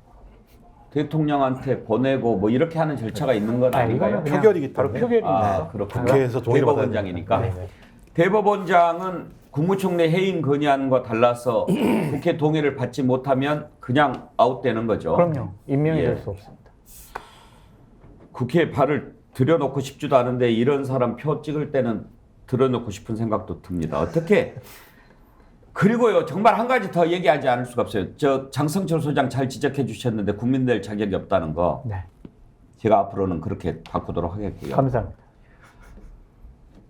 대통령한테 보내고 뭐 이렇게 하는 절차가 있는 건 아닌가요? 이거는 그냥 표결이기 바로 때문에. 표결입니다. 그렇군요. 국회에서 동의를 받아야 대법원장이니까. 네, 네. 대법원장은 국무총리 해임 건의안과 달라서 국회 동의를 받지 못하면 그냥 아웃되는 거죠. 그럼요. 임명이 예. 될 수 없습니다. 국회에 발을 들여놓고 싶지도 않은데 이런 사람 표 찍을 때는 들여놓고 싶은 생각도 듭니다. 어떻게? 그리고요, 정말 한 가지 더 얘기하지 않을 수가 없어요. 저 장성철 소장 잘 지적해 주셨는데 국민들 자격이 없다는 거. 네. 제가 앞으로는 그렇게 바꾸도록 하겠고요. 감사합니다.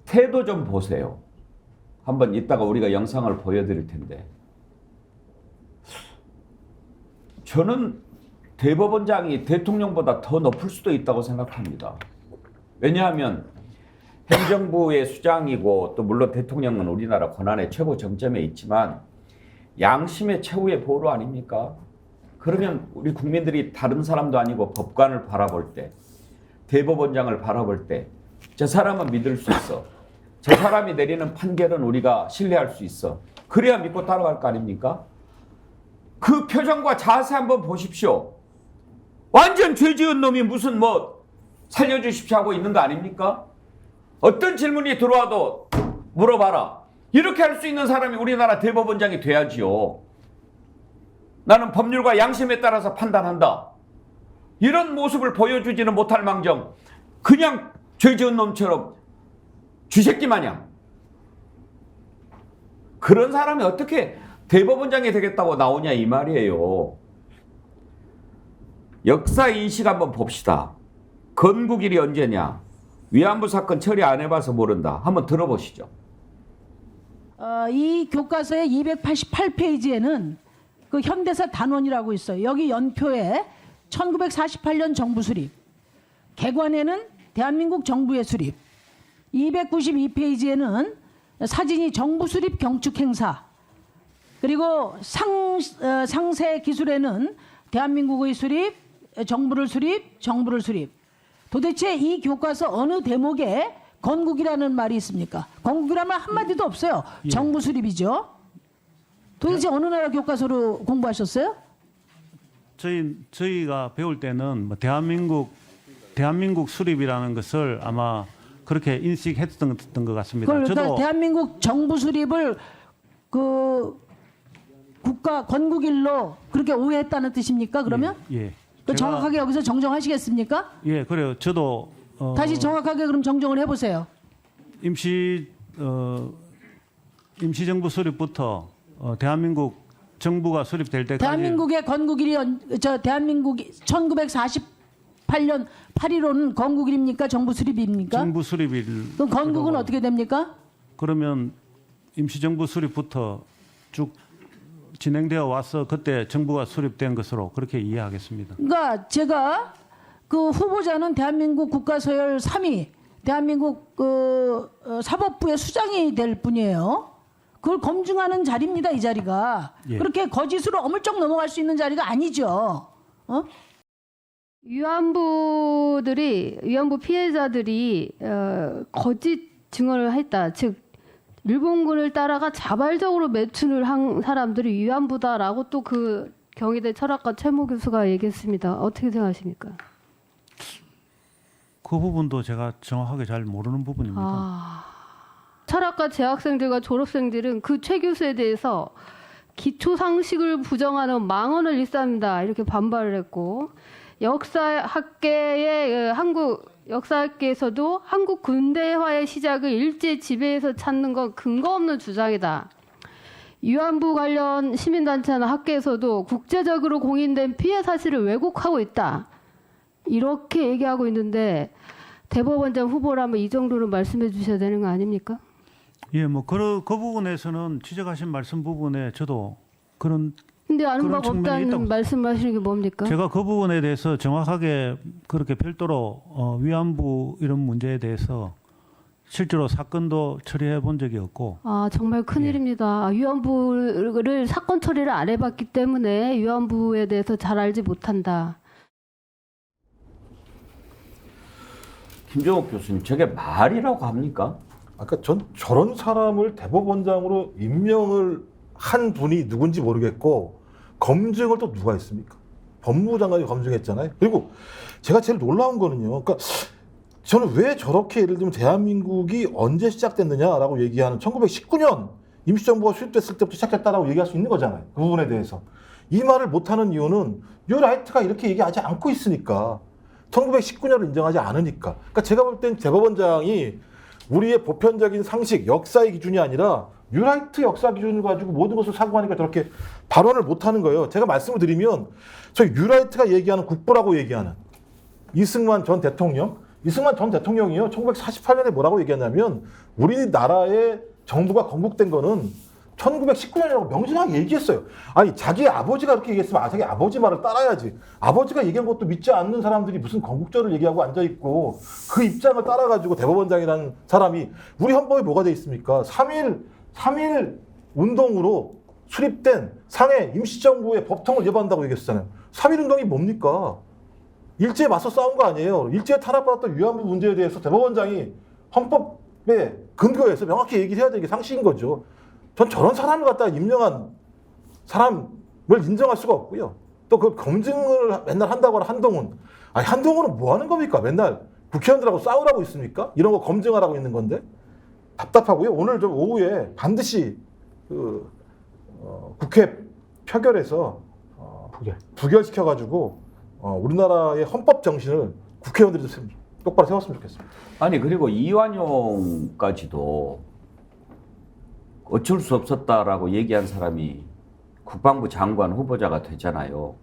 태도 좀 보세요. 한번 이따가 우리가 영상을 보여드릴 텐데. 저는 대법원장이 대통령보다 더 높을 수도 있다고 생각합니다. 왜냐하면 행정부의 수장이고 또 물론 대통령은 우리나라 권한의 최고 정점에 있지만 양심의 최후의 보루 아닙니까? 그러면 우리 국민들이 다른 사람도 아니고 법관을 바라볼 때, 대법원장을 바라볼 때 저 사람은 믿을 수 있어. 저 사람이 내리는 판결은 우리가 신뢰할 수 있어. 그래야 믿고 따라갈 거 아닙니까? 그 표정과 자세 한번 보십시오. 완전 죄 지은 놈이 무슨 뭐 살려주십시오 하고 있는 거 아닙니까? 어떤 질문이 들어와도 물어봐라. 이렇게 할 수 있는 사람이 우리나라 대법원장이 돼야지요. 나는 법률과 양심에 따라서 판단한다. 이런 모습을 보여주지는 못할 망정 그냥 죄 지은 놈처럼 쥐새끼 마냥 그런 사람이 어떻게 대법원장이 되겠다고 나오냐 이 말이에요. 역사 인식 한번 봅시다. 건국일이 언제냐? 위안부 사건 처리 안 해봐서 모른다. 한번 들어보시죠. 이 교과서의 288페이지에는 그 현대사 단원이라고 있어요. 여기 연표에 1948년 정부 수립, 개관에는 대한민국 정부의 수립, 292페이지에는 사진이 정부 수립 경축 행사, 그리고 상세 기술에는 대한민국의 수립, 정부를 수립. 도대체 이 교과서 어느 대목에 건국이라는 말이 있습니까? 건국이라는 말 한마디도 없어요. 정부 수립이죠. 도대체 어느 나라 교과서로 공부하셨어요? 저희가 배울 때는 뭐 대한민국 수립이라는 것을 아마 그렇게 인식했던 것 같습니다. 그러니까 대한민국 정부 수립을 그 국가 건국일로 그렇게 오해했다는 뜻입니까? 그러면? 예. 그 정확하게 여기서 정정하시겠습니까? 예, 그래요. 저도 다시 정확하게 그럼 정정을 해보세요. 임시정부 수립부터 대한민국 정부가 수립될 때까지 대한민국의 건국일이 대한민국이 1948년 8.15는 건국일입니까? 정부 수립입니까? 정부 수립일. 그럼 건국은 어떻게 됩니까? 그러면 임시정부 수립부터 쭉 진행되어 와서 그때 정부가 수립된 것으로 그렇게 이해하겠습니다. 그러니까 제가 그 후보자는 대한민국 국가서열 3위, 대한민국 사법부의 수장이 될 뿐이에요. 그걸 검증하는 자리입니다, 이 자리가. 예. 그렇게 거짓으로 어물쩍 넘어갈 수 있는 자리가 아니죠. 위안부 피해자들이 거짓 증언을 했다. 즉 일본군을 따라가 자발적으로 매춘을 한 사람들이 위안부다라고 또 그 경희대 철학과 최모 교수가 얘기했습니다. 어떻게 생각하십니까? 그 부분도 제가 정확하게 잘 모르는 부분입니다. 철학과 재학생들과 졸업생들은 그 최 교수에 대해서 기초 상식을 부정하는 망언을 일삼다 이렇게 반발을 했고 역사학계에서도 한국 근대화의 시작을 일제 지배에서 찾는 건 근거 없는 주장이다. 위안부 관련 시민단체나 학계에서도 국제적으로 공인된 피해 사실을 왜곡하고 있다. 이렇게 얘기하고 있는데 대법원장 후보라면 이 정도는 말씀해 주셔야 되는 거 아닙니까? 예, 뭐 그 부분에서는 지적하신 말씀 부분에 저도 그런 근데 아는 그런 바가 측면이 없다는 말씀하시는 게 뭡니까? 제가 그 부분에 대해서 정확하게 그렇게 별도로 위안부 이런 문제에 대해서 실제로 사건도 처리해 본 적이 없고. 정말 큰일입니다. 위안부를 사건 처리를 안 해봤기 때문에 위안부에 대해서 잘 알지 못한다. 김정욱 교수님, 저게 말이라고 합니까? 아까 전 저런 사람을 대법원장으로 임명을 한 분이 누군지 모르겠고 검증을 또 누가 했습니까? 법무부 장관이 검증했잖아요. 그리고 제가 제일 놀라운 거는요. 그러니까 저는 왜 저렇게 예를 들면 대한민국이 언제 시작됐느냐라고 얘기하는 1919년 임시정부가 수립됐을 때부터 시작됐다라고 얘기할 수 있는 거잖아요. 그 부분에 대해서. 이 말을 못하는 이유는 뉴라이트가 이렇게 얘기하지 않고 있으니까. 1919년을 인정하지 않으니까. 그러니까 제가 볼 땐 대법원장이 우리의 보편적인 상식, 역사의 기준이 아니라 뉴라이트 역사 기준을 가지고 모든 것을 사고하니까 저렇게 발언을 못하는 거예요. 제가 말씀을 드리면 저희 뉴라이트가 얘기하는 국부라고 얘기하는 이승만 전 대통령이요. 1948년에 뭐라고 얘기하냐면 우리나라의 정부가 건국된 거는 1919년이라고 명확하게 얘기했어요. 아니 자기 아버지가 그렇게 얘기했으면 자기 아버지 말을 따라야지. 아버지가 얘기한 것도 믿지 않는 사람들이 무슨 건국절을 얘기하고 앉아있고 그 입장을 따라가지고 대법원장이라는 사람이 우리 헌법에 뭐가 돼 있습니까? 3.1 운동으로 수립된 상해 임시정부의 법통을 위반한다고 얘기했잖아요. 3.1 운동이 뭡니까? 일제에 맞서 싸운 거 아니에요. 일제에 탄압받았던 위안부 문제에 대해서 대법원장이 헌법에 근거해서 명확히 얘기를 해야 되는 게 상식인 거죠. 전 저런 사람을 갖다가 임명한 사람을 인정할 수가 없고요. 또 그 검증을 맨날 한다고 하는 한동훈. 아니 한동훈은 뭐 하는 겁니까? 맨날 국회의원들하고 싸우라고 있습니까? 이런 거 검증하라고 있는 건데. 답답하고요. 오늘 좀 오후에 반드시 국회 표결에서 부결시켜가지고 우리나라의 헌법 정신을 국회의원들이 똑바로 세웠으면 좋겠습니다. 아니 그리고 이완용까지도 어쩔 수 없었다라고 얘기한 사람이 국방부 장관 후보자가 됐잖아요.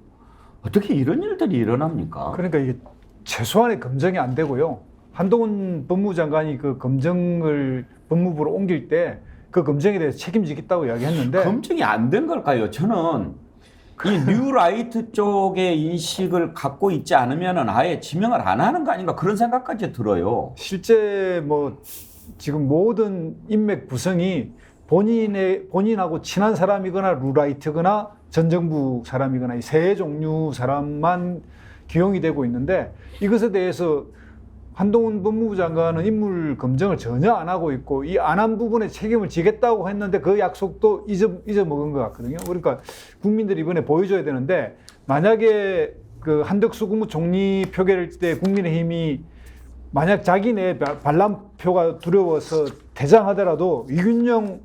어떻게 이런 일들이 일어납니까? 그러니까 이게 최소한의 검증이 안 되고요. 한동훈 법무부 장관이 그 검증을 법무부로 옮길 때 그 검증에 대해서 책임지겠다고 이야기했는데 검증이 안 된 걸까요? 저는 이 뉴라이트 쪽의 인식을 갖고 있지 않으면 아예 지명을 안 하는 거 아닌가 그런 생각까지 들어요. 실제 뭐 지금 모든 인맥 구성이 본인하고 친한 사람이거나 루라이트거나 전 정부 사람이거나 이 세 종류 사람만 기용이 되고 있는데 이것에 대해서 한동훈 법무부 장관은 인물 검증을 전혀 안 하고 있고 이 안 한 부분에 책임을 지겠다고 했는데 그 약속도 잊어먹은 것 같거든요. 그러니까 국민들이 이번에 보여줘야 되는데 만약에 그 한덕수 국무총리 표결 때 국민의힘이 만약 자기네 반란표가 두려워서 대장하더라도 이균영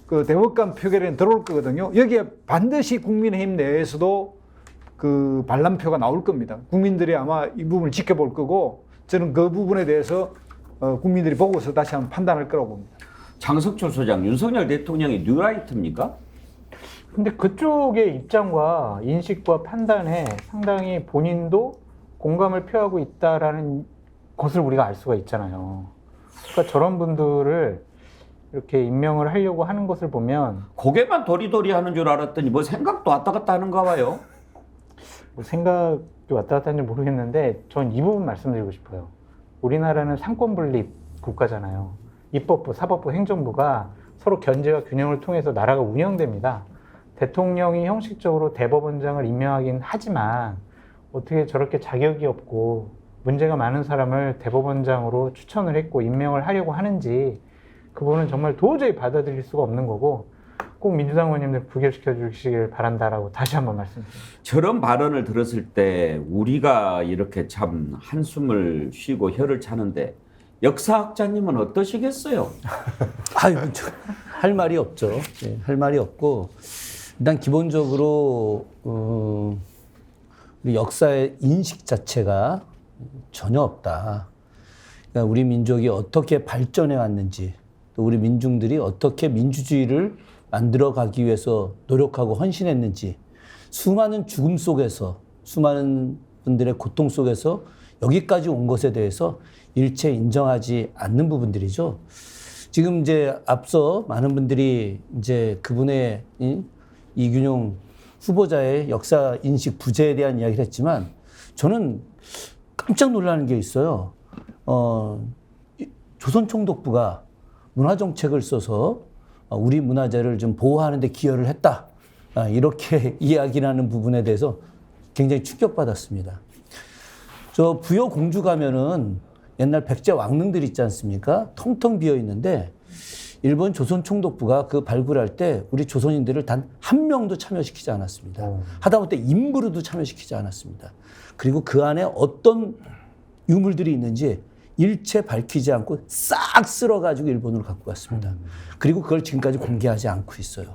그 대법관 표결에는 들어올 거거든요. 여기에 반드시 국민의힘 내에서도 그 반란표가 나올 겁니다. 국민들이 아마 이 부분을 지켜볼 거고 저는 그 부분에 대해서 국민들이 보고서 다시 한번 판단할 거라고 봅니다. 장석철 소장, 윤석열 대통령이 뉴라이트입니까? 근데 그쪽의 입장과 인식과 판단에 상당히 본인도 공감을 표하고 있다라는 것을 우리가 알 수가 있잖아요. 그러니까 저런 분들을 이렇게 임명을 하려고 하는 것을 보면 고개만 도리도리 하는 줄 알았더니 뭐 생각도 왔다 갔다 하는가 봐요. 뭐 생각이 왔다 갔다 하는지 모르겠는데 전 이 부분 말씀드리고 싶어요. 우리나라는 상권 분립 국가잖아요. 입법부, 사법부, 행정부가 서로 견제와 균형을 통해서 나라가 운영됩니다. 대통령이 형식적으로 대법원장을 임명하긴 하지만 어떻게 저렇게 자격이 없고 문제가 많은 사람을 대법원장으로 추천을 했고 임명을 하려고 하는지 그 부분은 정말 도저히 받아들일 수가 없는 거고 꼭 민주당 의원님들 부결시켜 주시길 바란다라고 다시 한번 말씀드립니다. 저런 발언을 들었을 때 우리가 이렇게 참 한숨을 쉬고 혀를 차는데 역사학자님은 어떠시겠어요? 아유, 할 말이 없죠. 네, 할 말이 없고 일단 기본적으로 우리 역사의 인식 자체가 전혀 없다. 그러니까 우리 민족이 어떻게 발전해 왔는지 또 우리 민중들이 어떻게 민주주의를 만들어가기 위해서 노력하고 헌신했는지 수많은 죽음 속에서 수많은 분들의 고통 속에서 여기까지 온 것에 대해서 일체 인정하지 않는 부분들이죠. 지금 이제 앞서 많은 분들이 이제 그분의 이균용 후보자의 역사 인식 부재에 대한 이야기를 했지만 저는 깜짝 놀라는 게 있어요. 조선총독부가 문화정책을 써서 우리 문화재를 좀 보호하는 데 기여를 했다. 이렇게 이야기를 하는 부분에 대해서 굉장히 충격받았습니다. 저 부여 공주 가면은 옛날 백제 왕릉들 있지 않습니까? 텅텅 비어 있는데 일본 조선총독부가 그 발굴할 때 우리 조선인들을 단 한 명도 참여시키지 않았습니다. 하다못해 인부로도 참여시키지 않았습니다. 그리고 그 안에 어떤 유물들이 있는지 일체 밝히지 않고 싹 쓸어가지고 일본으로 갖고 갔습니다. 그리고 그걸 지금까지 공개하지 않고 있어요.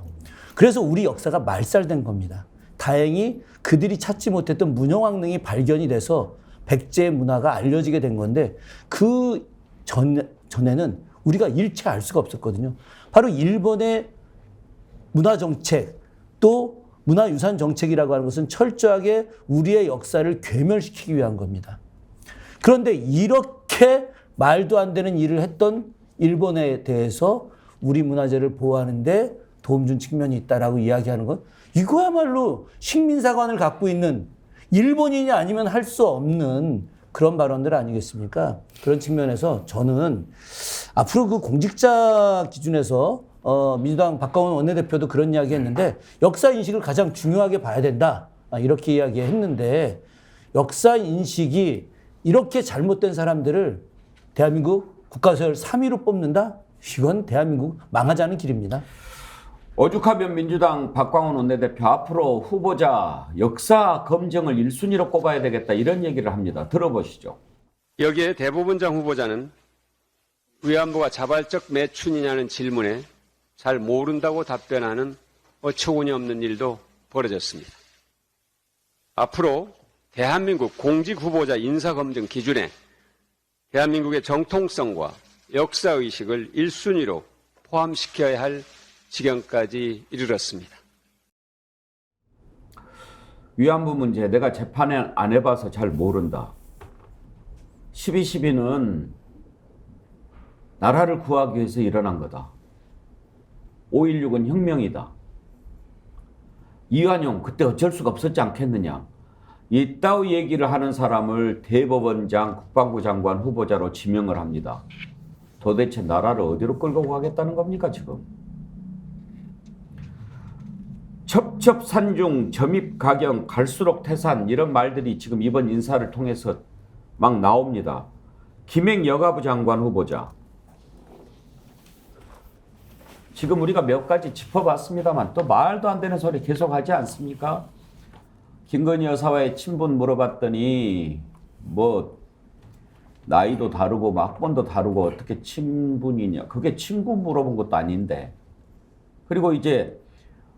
그래서 우리 역사가 말살된 겁니다. 다행히 그들이 찾지 못했던 문영왕릉이 발견이 돼서 백제의 문화가 알려지게 된 건데 그 전에는 우리가 일체 알 수가 없었거든요. 바로 일본의 문화정책 또 문화유산 정책이라고 하는 것은 철저하게 우리의 역사를 괴멸시키기 위한 겁니다. 그런데 이렇게 말도 안 되는 일을 했던 일본에 대해서 우리 문화재를 보호하는데 도움 준 측면이 있다라고 이야기하는 건 이거야말로 식민사관을 갖고 있는 일본인이 아니면 할 수 없는 그런 발언들 아니겠습니까? 그런 측면에서 저는 앞으로 그 공직자 기준에서 민주당 박광원 원내대표도 그런 이야기 했는데 역사 인식을 가장 중요하게 봐야 된다. 이렇게 이야기했는데 역사 인식이 이렇게 잘못된 사람들을 대한민국 국가서열 3위로 뽑는다? 이건 대한민국 망하자는 길입니다. 오죽하면 민주당 박광원 원내대표 앞으로 후보자 역사 검증을 1순위로 꼽아야 되겠다 이런 얘기를 합니다. 들어보시죠. 여기에 대법원장 후보자는 위안부가 자발적 매춘이냐는 질문에 잘 모른다고 답변하는 어처구니 없는 일도 벌어졌습니다. 앞으로 대한민국 공직 후보자 인사검증 기준에 대한민국의 정통성과 역사의식을 1순위로 포함시켜야 할 지경까지 이르렀습니다. 위안부 문제 내가 재판을 안 해봐서 잘 모른다. 12.12는 나라를 구하기 위해서 일어난 거다. 5.16은 혁명이다. 이완용 그때 어쩔 수가 없었지 않겠느냐. 이따위 얘기를 하는 사람을 대법원장, 국방부 장관 후보자로 지명을 합니다. 도대체 나라를 어디로 끌고 가겠다는 겁니까 지금? 첩첩산중, 점입가경, 갈수록 태산 이런 말들이 지금 이번 인사를 통해서 막 나옵니다. 김행 여가부 장관 후보자. 지금 우리가 몇 가지 짚어봤습니다만 또 말도 안 되는 소리 계속 하지 않습니까? 김건희 여사와의 친분 물어봤더니 뭐 나이도 다르고 학번도 다르고 어떻게 친분이냐. 그게 친구 물어본 것도 아닌데. 그리고 이제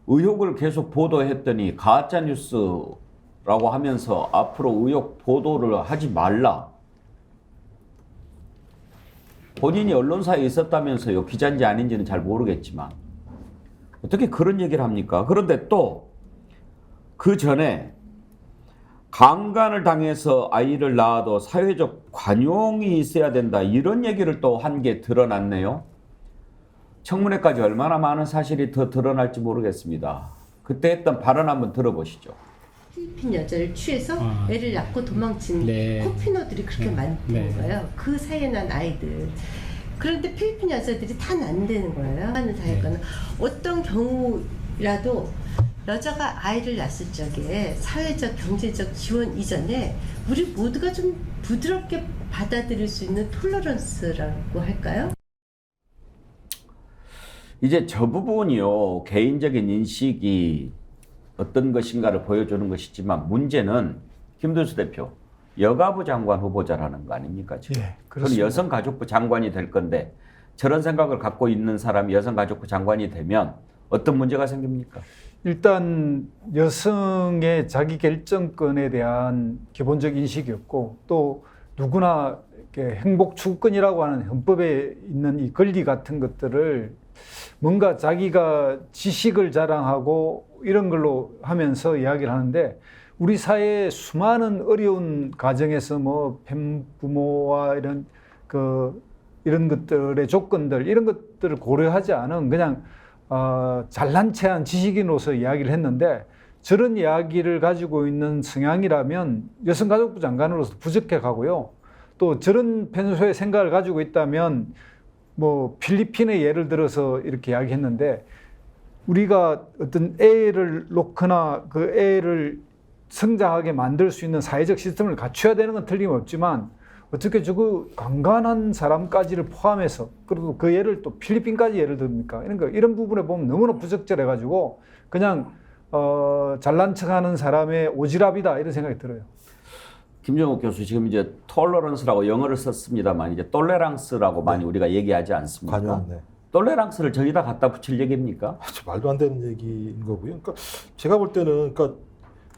의혹을 계속 보도했더니 가짜뉴스라고 하면서 앞으로 의혹 보도를 하지 말라. 본인이 언론사에 있었다면서요. 기자인지 아닌지는 잘 모르겠지만. 어떻게 그런 얘기를 합니까? 그런데 또 그 전에 강간을 당해서 아이를 낳아도 사회적 관용이 있어야 된다. 이런 얘기를 또 한 게 드러났네요. 청문회까지 얼마나 많은 사실이 더 드러날지 모르겠습니다. 그때 했던 발언 한번 들어보시죠. 필리핀 여자를 취해서 애를 낳고 도망친 코피노들이 그렇게 많은 거예요. 그 사이에 난 아이들. 그런데 필리핀 여자들이 다 난다는 거예요. 하는 사회과는 어떤 경우라도 여자가 아이를 낳았을 적에 사회적, 경제적 지원 이전에 우리 모두가 좀 부드럽게 받아들일 수 있는 톨러런스라고 할까요? 이제 저 부분이요. 개인적인 인식이 어떤 것인가를 보여주는 것이지만 문제는 김두수 대표 여가부 장관 후보자라는 거 아닙니까? 지금. 예, 그럼 여성가족부 장관이 될 건데 저런 생각을 갖고 있는 사람이 여성가족부 장관이 되면 어떤 문제가 생깁니까? 일단 여성의 자기 결정권에 대한 기본적 인식이 없고 또 누구나 이렇게 행복 추구권이라고 하는 헌법에 있는 이 권리 같은 것들을 뭔가 자기가 지식을 자랑하고 이런 걸로 하면서 이야기를 하는데 우리 사회의 수많은 어려운 가정에서 뭐 팬부모와 이런 것들의 조건들 이런 것들을 고려하지 않은 그냥 잘난 체한 지식인으로서 이야기를 했는데 저런 이야기를 가지고 있는 성향이라면 여성가족부 장관으로서 부적해 가고요. 또 저런 편소의 생각을 가지고 있다면 뭐 필리핀의 예를 들어서 이렇게 이야기했는데 우리가 어떤 애를 놓거나 그 애를 성장하게 만들 수 있는 사회적 시스템을 갖춰야 되는 건 틀림없지만 어떻게 저거 강간한 사람까지를 포함해서 그리고 그 예를 또 필리핀까지 예를 듭니까? 이런 부분에 보면 너무나 부적절해가지고 그냥 잘난 척하는 사람의 오지랖이다 이런 생각이 들어요. 김정욱 교수 지금 이제 톨러런스라고 영어를 썼습니다만 이제 톨레랑스라고 많이 우리가 얘기하지 않습니까? 관용, 네. 톨레랑스를 저기다 갖다 붙일 얘기입니까? 말도 안 되는 얘기인 거고요. 그러니까 제가 볼 때는 그러니까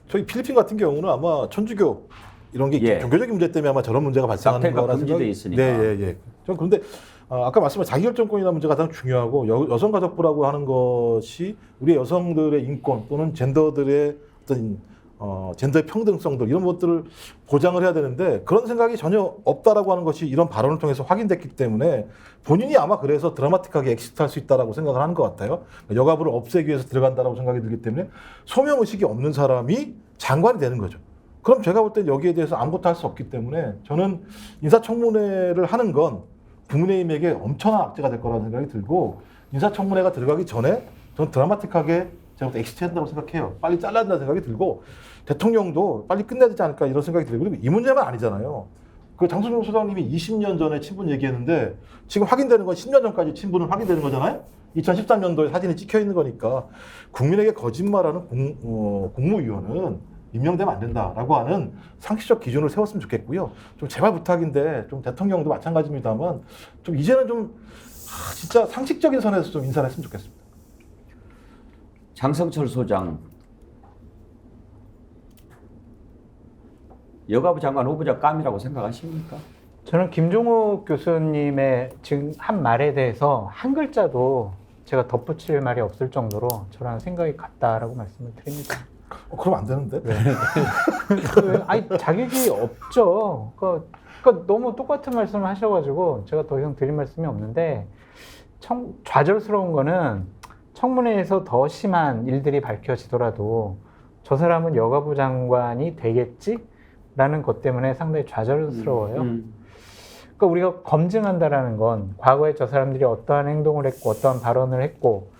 저희 필리핀 같은 경우는 아마 천주교 이런 게 종교적인 문제 때문에 아마 저런 문제가 발생하는 거라 생각이 있으니까. 네. 좀 그런데 아까 말씀하신 자기결정권이라는 문제가 가장 중요하고 여성가족부라고 하는 것이 우리 여성들의 인권 또는 젠더들의 어떤 젠더의 평등성들 이런 것들을 보장을 해야 되는데 그런 생각이 전혀 없다라고 하는 것이 이런 발언을 통해서 확인됐기 때문에 본인이 아마 그래서 드라마틱하게 엑시트할 수 있다라고 생각을 하는 것 같아요. 여가부를 없애기 위해서 들어간다라고 생각이 들기 때문에 소명의식이 없는 사람이 장관이 되는 거죠. 그럼 제가 볼 때 여기에 대해서 아무것도 할 수 없기 때문에 저는 인사청문회를 하는 건 국민의힘에게 엄청난 악재가 될 거라는 생각이 들고 인사청문회가 들어가기 전에 저는 드라마틱하게 제가 볼 때 엑시트 한다고 생각해요. 빨리 잘라야 된다는 생각이 들고 대통령도 빨리 끝내야 되지 않을까 이런 생각이 들고 그리고 이 문제만 아니잖아요. 그 장순영 소장님이 20년 전에 친분 얘기했는데 지금 확인되는 건 10년 전까지 친분은 확인되는 거잖아요. 2013년도에 사진이 찍혀 있는 거니까 국민에게 거짓말하는 국무위원은 임명되면 안 된다라고 하는 상식적 기준을 세웠으면 좋겠고요. 좀 제발 부탁인데 좀 대통령도 마찬가지입니다만 좀 이제는 좀 진짜 상식적인 선에서 좀 인사를 했으면 좋겠습니다. 장성철 소장, 여가부 장관 후보자 깜이라고 생각하십니까? 저는 김종욱 교수님의 지금 한 말에 대해서 한 글자도 제가 덧붙일 말이 없을 정도로 저랑 생각이 같다라고 말씀을 드립니다. 그럼 안 되는데? 네. 아니 자격이 없죠. 그러니까 너무 똑같은 말씀을 하셔가지고 제가 더 이상 드릴 말씀이 없는데 좌절스러운 거는 청문회에서 더 심한 일들이 밝혀지더라도 저 사람은 여가부 장관이 되겠지라는 것 때문에 상당히 좌절스러워요. 그러니까 우리가 검증한다라는 건 과거에 저 사람들이 어떠한 행동을 했고 어떠한 발언을 했고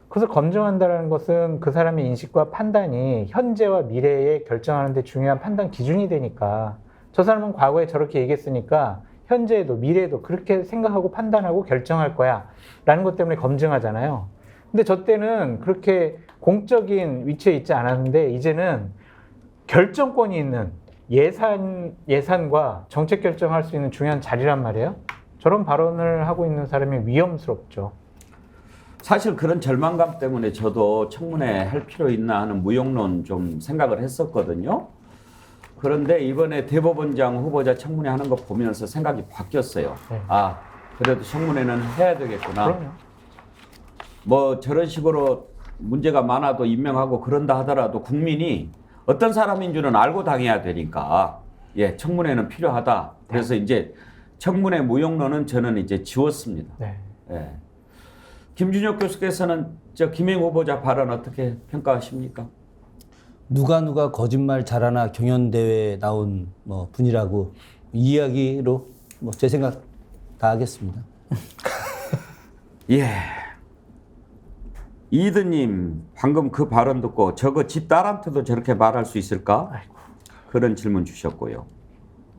그것을 검증한다는 것은 그 사람의 인식과 판단이 현재와 미래에 결정하는 데 중요한 판단 기준이 되니까 저 사람은 과거에 저렇게 얘기했으니까 현재에도 미래에도 그렇게 생각하고 판단하고 결정할 거야 라는 것 때문에 검증하잖아요. 근데 저 때는 그렇게 공적인 위치에 있지 않았는데 이제는 결정권이 있는 예산과 정책 결정할 수 있는 중요한 자리란 말이에요. 저런 발언을 하고 있는 사람이 위험스럽죠. 사실 그런 절망감 때문에 저도 청문회 할 필요 있나 하는 무용론 좀 생각을 했었거든요. 그런데 이번에 대법원장 후보자 청문회 하는 거 보면서 생각이 바뀌었어요. 네. 아, 그래도 청문회는 해야 되겠구나. 그럼요. 뭐 저런 식으로 문제가 많아도 임명하고 그런다 하더라도 국민이 어떤 사람인 줄은 알고 당해야 되니까 예, 청문회는 필요하다. 그래서 이제 청문회 무용론은 저는 이제 지웠습니다. 네. 예. 김준혁 교수께서는 김행 후보자 발언 어떻게 평가하십니까? 누가 거짓말 잘하나 경연대회에 나온 분이라고 이야기로 제 생각 다 하겠습니다. 예. 이드님 방금 그 발언 듣고 저거 집 딸한테도 저렇게 말할 수 있을까? 아이고. 그런 질문 주셨고요.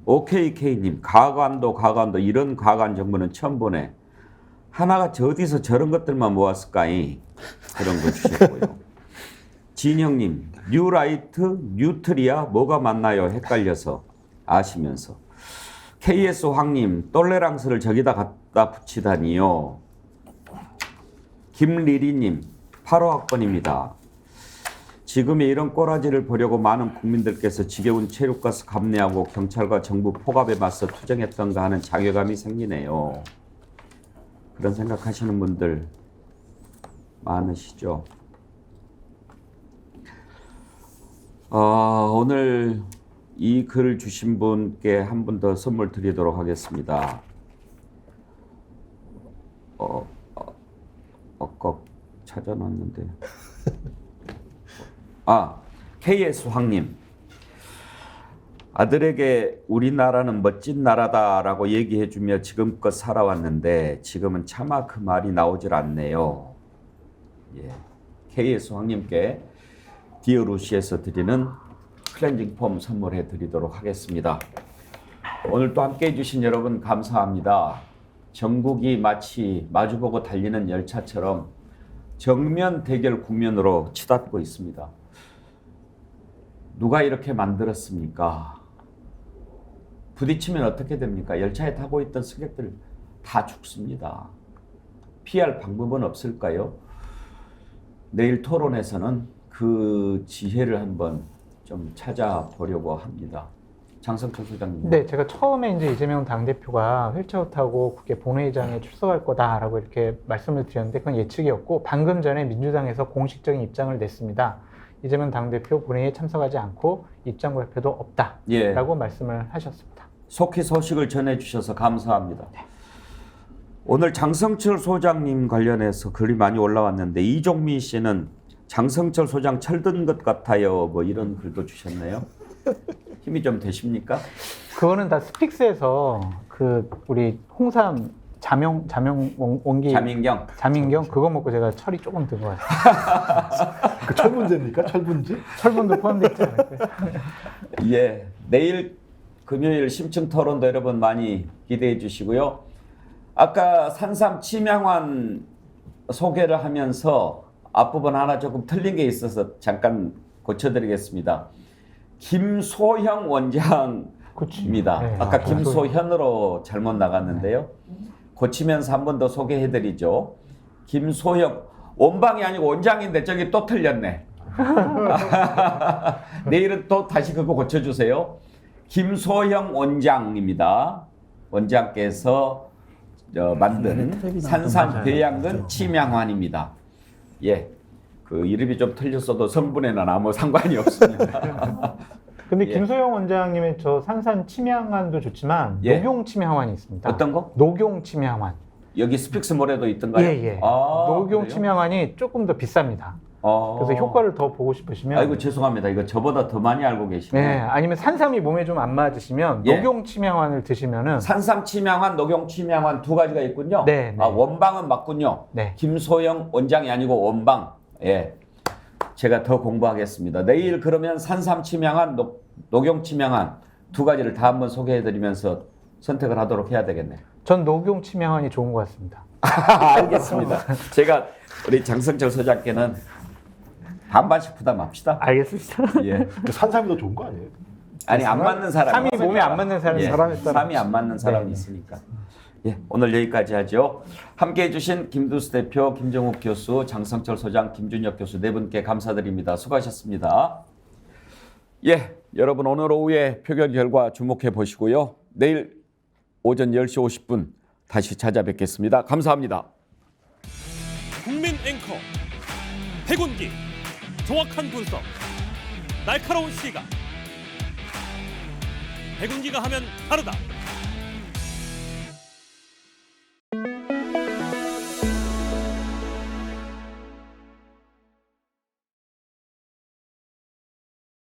OKK님 가관도 이런 가관 정부는 처음 보네. 하나같이 어디서 저런 것들만 모았을까이? 그런 거 주셨고요. 진형님 뉴라이트 뉴트리아 뭐가 맞나요? 헷갈려서 아시면서. KS 황님 똘레랑스를 저기다 갖다 붙이다니요. 김리리님 8호 학번입니다. 지금의 이런 꼬라지를 보려고 많은 국민들께서 지겨운 체류가스 감내하고 경찰과 정부 포갑에 맞서 투쟁했던가 하는 자괴감이 생기네요. 그런 생각하시는 분들 많으시죠. 오늘 이 글 주신 분께 한 분 더 선물 드리도록 하겠습니다. 꼭 찾아놨는데. KS 황님. 아들에게 우리나라는 멋진 나라다라고 얘기해주며 지금껏 살아왔는데 지금은 차마 그 말이 나오질 않네요. 예. KS 황님께 디어루시에서 드리는 클렌징 폼 선물해 드리도록 하겠습니다. 오늘 또 함께 해주신 여러분 감사합니다. 전국이 마치 마주보고 달리는 열차처럼 정면 대결 국면으로 치닫고 있습니다. 누가 이렇게 만들었습니까? 부딪히면 어떻게 됩니까? 열차에 타고 있던 승객들 다 죽습니다. 피할 방법은 없을까요? 내일 토론에서는 그 지혜를 한번 좀 찾아보려고 합니다. 장성철 소장님. 네, 제가 처음에 이제 이재명 당대표가 휠체어 타고 국회 본회의장에 출석할 거다라고 이렇게 말씀을 드렸는데 그건 예측이었고 방금 전에 민주당에서 공식적인 입장을 냈습니다. 이재명 당대표 본회의에 참석하지 않고 입장 발표도 없다라고 말씀을 하셨습니다. 속히 소식을 전해주셔서 감사합니다. 네. 오늘 장성철 소장님 관련해서 글이 많이 올라왔는데 이종민 씨는 장성철 소장 철든 것 같아요. 이런 글도 주셨네요. 힘이 좀 되십니까? 그거는 다 스픽스에서 우리 홍삼 자민경 그거 먹고 제가 철이 조금 든 것 같아요. 그 철분제입니까? 철분제? 철분도 포함되어 있지 않을까요? 예, 내일 금요일 심층 토론도 여러분 많이 기대해 주시고요. 아까 산삼 침향환 소개를 하면서 앞부분 하나 조금 틀린 게 있어서 잠깐 고쳐드리겠습니다. 김소형 원장입니다. 네, 아까 김소현으로 잘못 나갔는데요. 고치면서 한 번 더 소개해드리죠. 김소형 원방이 아니고 원장인데 저기 또 틀렸네. 내일은 또 다시 그거 고쳐주세요. 김소형 원장입니다. 원장께서 만든 산삼 배양근 침향환입니다. 예, 그 이름이 좀 틀렸어도 성분에는 아무 상관이 없습니다. 근데 김소영 원장님의 저 산삼 침향환도 좋지만 녹용 침향환이 있습니다. 어떤 거? 녹용 침향환. 여기 스픽스몰에도 있던가요? 예. 녹용 침향환이 조금 더 비쌉니다. 그래서 효과를 더 보고 싶으시면 아이고 죄송합니다. 이거 저보다 더 많이 알고 계시네요. 네, 아니면 산삼이 몸에 좀 안 맞으시면 녹용 침향환을 드시면은 산삼 침향환, 녹용 침향환 두 가지가 있군요. 네. 원방은 맞군요. 네. 김소영 원장이 아니고 원방. 예. 제가 더 공부하겠습니다. 내일 그러면 산삼 침향환, 녹용 침향환 두 가지를 다 한번 소개해드리면서 선택을 하도록 해야 되겠네요. 전 녹용 침향환이 좋은 것 같습니다. 알겠습니다. 제가 우리 장성철 소장께는 반반씩 부담합시다. 알겠습니다. 예. 산삼이 더 좋은 거 아니에요? 아니 안 맞는 사람이 삼이 몸에 안 맞는 사람이 삼이 안 맞는 사람이 있으니까. 예, 오늘 여기까지 하죠. 함께해 주신 김두수 대표, 김정욱 교수, 장성철 소장, 김준혁 교수 네 분께 감사드립니다. 수고하셨습니다. 예, 여러분 오늘 오후에 표결 결과 주목해 보시고요. 내일 오전 10시 50분 다시 찾아뵙겠습니다. 감사합니다. 국민 앵커 백운기 정확한 분석 날카로운 시각 백운기가 하면 다르다.